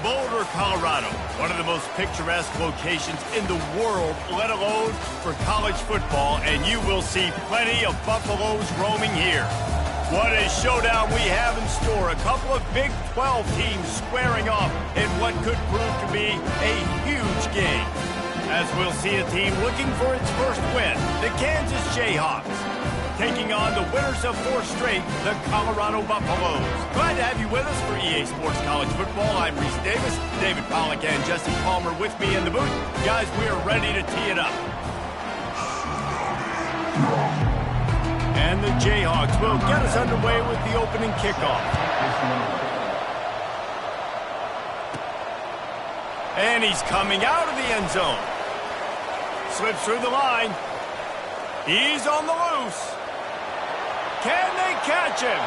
Boulder, Colorado, one of the most picturesque locations in the world, let alone for college football, and you will see plenty of Buffaloes roaming here. What a showdown we have in store. A couple of Big 12 teams squaring off in what could prove to be a huge game. As we'll see a team looking for its first win, the Kansas Jayhawks, taking on the winners of 4 straight, the Colorado Buffaloes. Glad to have you with us for EA Sports College Football. I'm Reese Davis, David Pollack and Jesse Palmer with me in the booth. Guys, we are ready to tee it up. And the Jayhawks will get us underway with the opening kickoff. And he's coming out of the end zone. Slips through the line. He's on the loose. Can they catch him?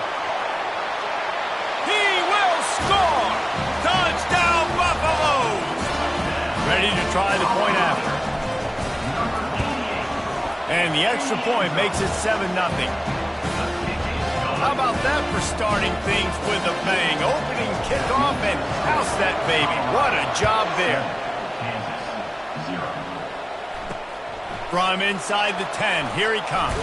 He will score! Touchdown, Buffaloes! Ready to try the point after. And the extra point makes it 7-0. How about that for starting things with a bang? Opening kickoff and house that baby. What a job there. From inside the 10, here he comes.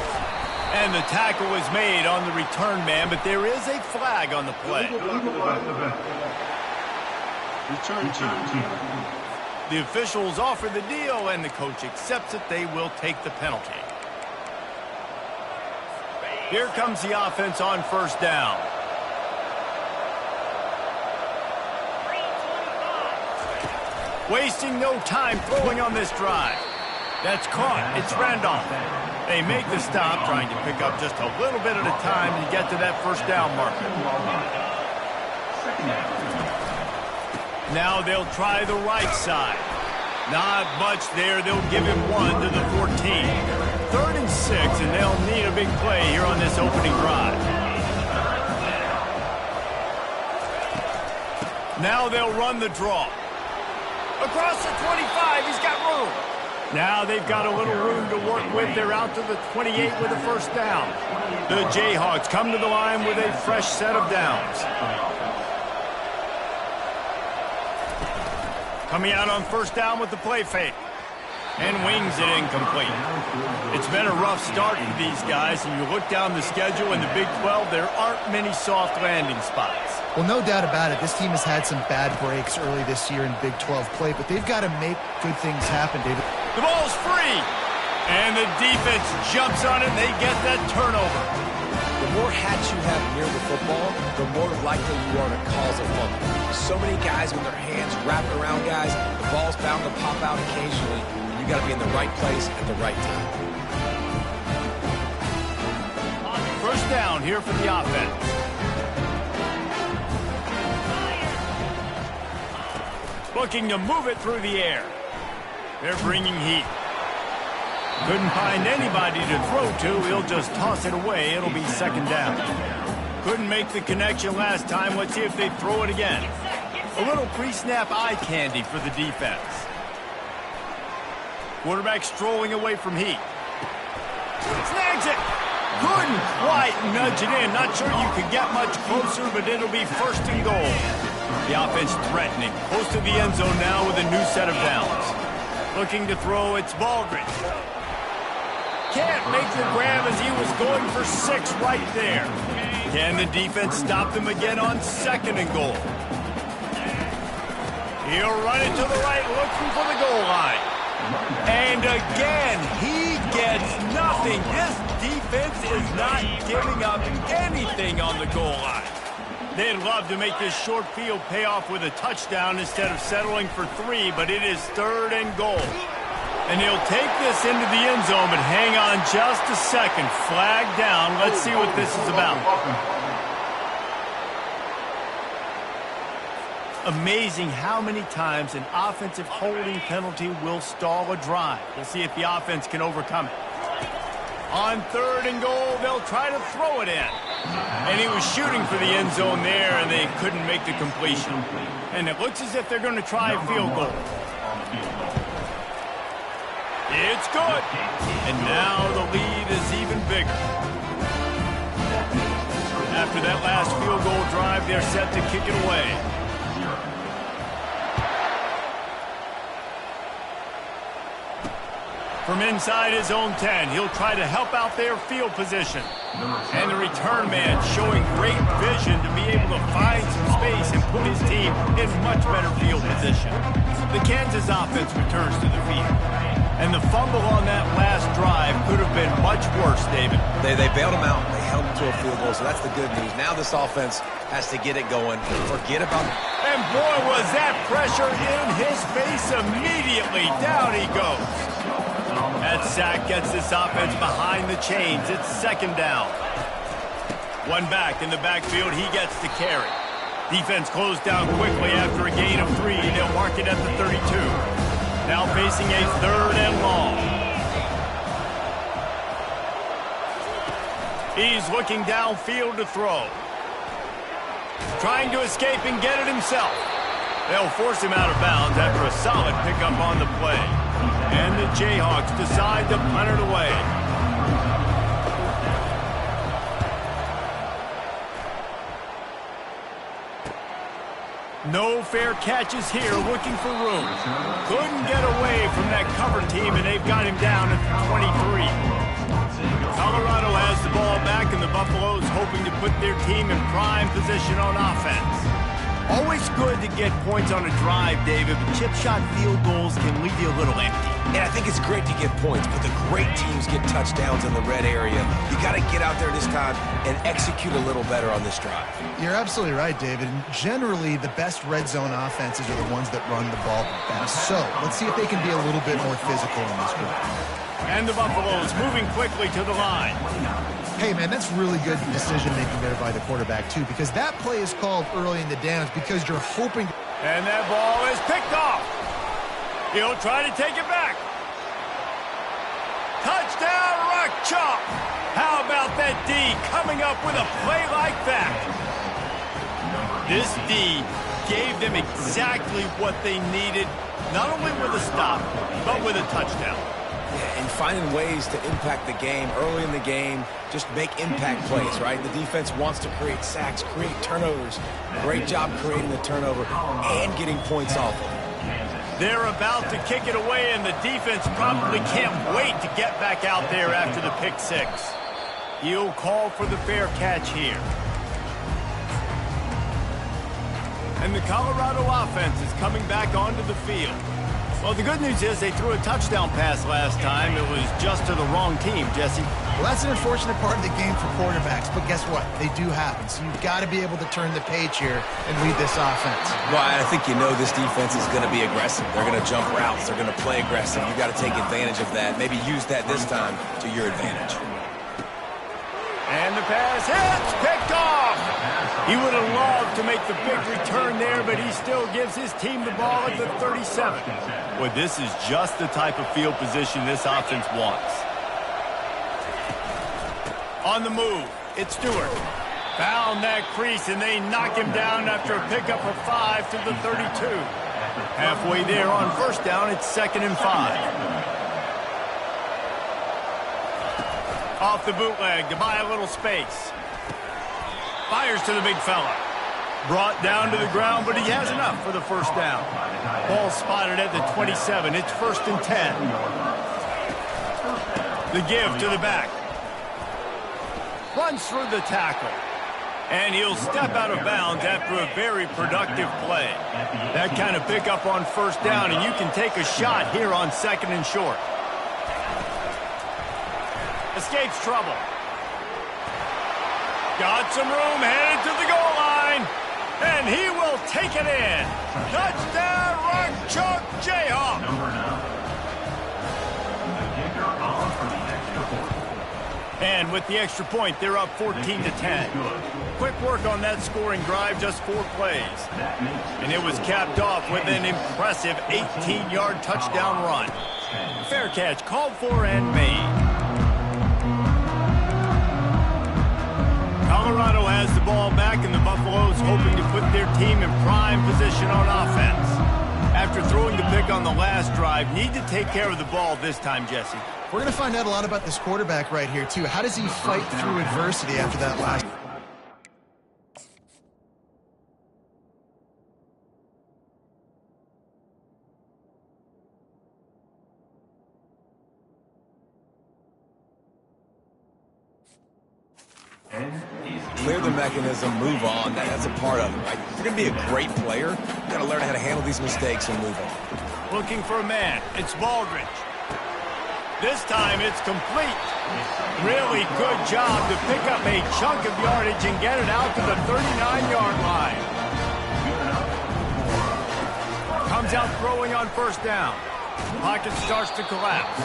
And the tackle is made on the return man, but there is a flag on the play. The officials offer the deal, and the coach accepts it. They will take the penalty. Here comes the offense on first down. Wasting no time throwing on this drive. That's caught. It's Randolph. They make the stop, trying to pick up just a little bit at a time to get to that first down marker. Now they'll try the right side. Not much there. They'll give him 1 to the 14. 3rd and 6, and they'll need a big play here on this opening drive. Now they'll run the draw. Across the 25, he's got room. Now they've got a little room to work with. They're out to the 28 with a first down. The Jayhawks come to the line with a fresh set of downs. Coming out on first down with the play fake. And wings it incomplete. It's been a rough start for these guys, and you look down the schedule in the Big 12, there aren't many soft landing spots. Well, no doubt about it. This team has had some bad breaks early this year in Big 12 play, but they've got to make good things happen, David. The ball's free, and the defense jumps on it, and they get that turnover. The more hats you have near the football, the more likely you are to cause a fumble. So many guys with their hands wrapping around guys, the ball's bound to pop out occasionally, and you got to be in the right place at the right time. First down here for the offense. Looking to move it through the air. They're bringing heat. Couldn't find anybody to throw to. He'll just toss it away. It'll be second down. Couldn't make the connection last time. Let's see if they throw it again. A little pre-snap eye candy for the defense. Quarterback strolling away from heat. Snags it. Couldn't quite nudge it in. Not sure you could get much closer, but it'll be first and goal. The offense threatening. Close to the end zone now with a new set of downs. Looking to throw, it's Baldridge. Can't make the grab as he was going for 6 right there. Can the defense stop them again on second and goal? He'll run it to the right, looking for the goal line. And again, he gets nothing. This defense is not giving up anything on the goal line. They'd love to make this short field pay off with a touchdown instead of settling for 3, but it is 3rd and goal. And he'll take this into the end zone, but hang on just a second. Flag down. Let's see what this is about. Amazing how many times an offensive holding penalty will stall a drive. We'll see if the offense can overcome it. On 3rd and goal, they'll try to throw it in. And he was shooting for the end zone there, and they couldn't make the completion. And it looks as if they're going to try a field goal. It's good. And now the lead is even bigger. After that last field goal drive, they're set to kick it away. From inside his own 10, he'll try to help out their field position. And the return man showing great vision to be able to find some space and put his team in much better field position. The Kansas offense returns to the field. And the fumble on that last drive could have been much worse, David. They bailed him out. They held him to a field goal, so that's the good news. Now this offense has to get it going. Forget about it. And boy, was that pressure in his face immediately. Down he goes. That sack gets this offense behind the chains. It's second down. One back in the backfield. He gets to carry. Defense closed down quickly after a gain of 3. They'll mark it at the 32. Now facing a third and long. He's looking downfield to throw. Trying to escape and get it himself. They'll force him out of bounds after a solid pickup on the play. And the Jayhawks decide to punt it away. No fair catches here, looking for room. Couldn't get away from that cover team, and they've got him down at the 23. Colorado has the ball back, and the Buffaloes hoping to put their team in prime position on offense. Always good to get points on a drive, David, but chip shot field goals can leave you a little empty. And I think it's great to get points, but the great teams get touchdowns in the red area. You got to get out there this time and execute a little better on this drive. You're absolutely right, David. And generally, the best red zone offenses are the ones that run the ball the best. So let's see if they can be a little bit more physical in this group. And the Buffaloes moving quickly to the line. Hey, man, that's really good decision-making there by the quarterback, too, because that play is called early in the downs because you're hoping. And that ball is picked off. He'll try to take it back. Touchdown, Rock Chalk. How about that D coming up with a play like that? This D gave them exactly what they needed, not only with a stop, but with a touchdown. And finding ways to impact the game early in the game, just make impact plays, right? The defense wants to create sacks, create turnovers. Great job creating the turnover and getting points off of it. They're about to kick it away, and the defense probably can't wait to get back out there after the pick six. He'll call for the fair catch here. And the Colorado offense is coming back onto the field. Well, the good news is they threw a touchdown pass last time. It was just to the wrong team, Jesse. Well, that's an unfortunate part of the game for quarterbacks, but guess what? They do happen. So you've got to be able to turn the page here and lead this offense. Well, I think you know this defense is going to be aggressive. They're going to jump routes. They're going to play aggressive. You've got to take advantage of that. Maybe use that this time to your advantage. And the pass hits, picked off. He would have loved to make the big return there, but he still gives his team the ball at the 37. Well, this is just the type of field position this offense wants. On the move, it's Stewart. Found that crease, and they knock him down after a pickup of 5 to the 32. Halfway there on first down, it's 2nd and 5. Off the bootleg to buy a little space. Fires to the big fella. Brought down to the ground, but he has enough for the first down. Ball spotted at the 27. It's 1st and 10. The give to the back. Runs through the tackle. And he'll step out of bounds after a very productive play. That kind of pickup on first down, and you can take a shot here on 2nd and short. Escapes trouble. Got some room, headed to the goal line. And he will take it in. Touchdown, Rock Chalk Jayhawk. And with the extra point, they're up 14-10. Quick work on that scoring drive, just 4 plays. And it was capped off with an impressive 18-yard touchdown run. Fair catch called for and made. Colorado has the ball back, and the Buffaloes hoping to put their team in prime position on offense. After throwing the pick on the last drive, need to take care of the ball this time, Jesse. We're going to find out a lot about this quarterback right here, too. How does he fight through adversity after that last... clear the mechanism, move on. That's a part of it, right? If you're going to be a great player, you've got to learn how to handle these mistakes and move on. Looking for a man. It's Baldridge. This time it's complete. Really good job to pick up a chunk of yardage and get it out to the 39-yard line. Comes out throwing on first down. Pocket starts to collapse.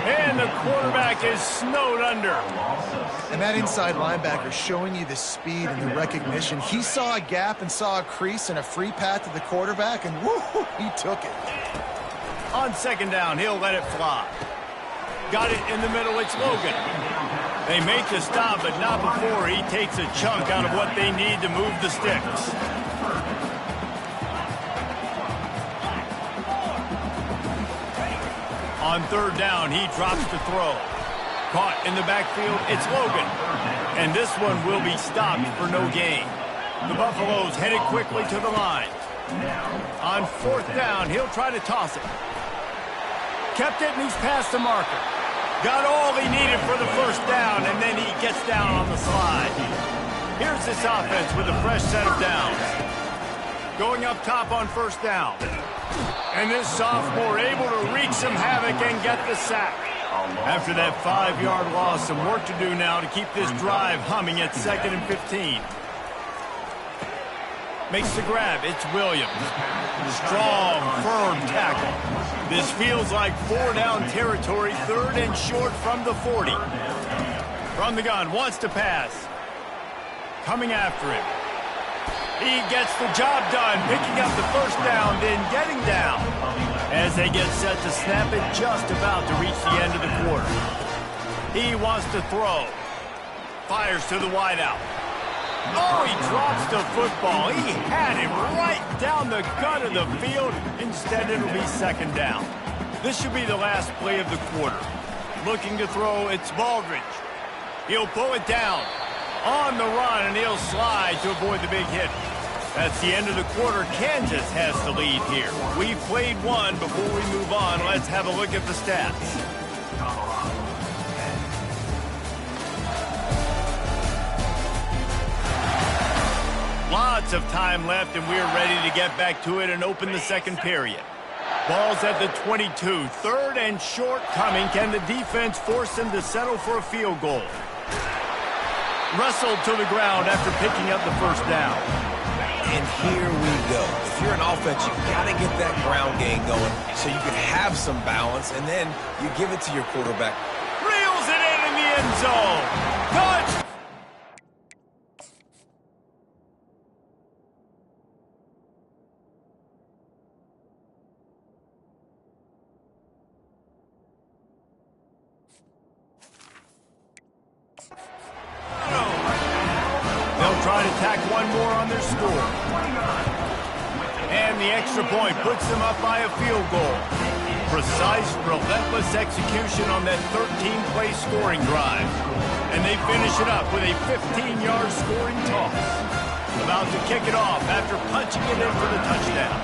And the quarterback is snowed under. And that inside linebacker showing you the speed and the recognition. He saw a gap and saw a crease and a free path to the quarterback, and woo, he took it. On second down, he'll let it fly. Got it in the middle, it's Logan. They make the stop, but not before he takes a chunk out of what they need to move the sticks. On third down, he drops to throw. Caught in the backfield, it's Logan. And this one will be stopped for no gain. The Buffaloes headed quickly to the line. On fourth down, he'll try to toss it. Kept it, and he's past the marker. Got all he needed for the first down, and then he gets down on the slide. Here's this offense with a fresh set of downs. Going up top on first down. And this sophomore able to wreak some havoc and get the sack. After that 5-yard loss, some work to do now to keep this drive humming at 2nd and 15. Makes the grab. It's Williams. Strong, firm tackle. This feels like 4-down territory, 3rd and short from the 40. From the gun, wants to pass. Coming after him. He gets the job done, picking up the first down, then getting down. As they get set to snap it, just about to reach the end of the quarter. He wants to throw. Fires to the wideout. Oh, he drops the football. He had it right down the gut of the field. Instead, it'll be second down. This should be the last play of the quarter. Looking to throw, it's Baldridge. He'll pull it down. On the run, and he'll slide to avoid the big hit. That's the end of the quarter. Kansas has the lead here. We've played one. Before we move on, let's have a look at the stats. Lots of time left, and we're ready to get back to it and open the second period. Ball's at the 22. 3rd and short coming. Can the defense force them to settle for a field goal? Wrestled to the ground after picking up the first down. And here we go. If you're an offense, you've got to get that ground game going so you can have some balance, and then you give it to your quarterback. Reels it in the end zone. Touch! Try to tack one more on their score. And the extra point puts them up by a field goal. Precise, relentless execution on that 13-play scoring drive. And they finish it up with a 15-yard scoring toss. About to kick it off after punching it in for the touchdown.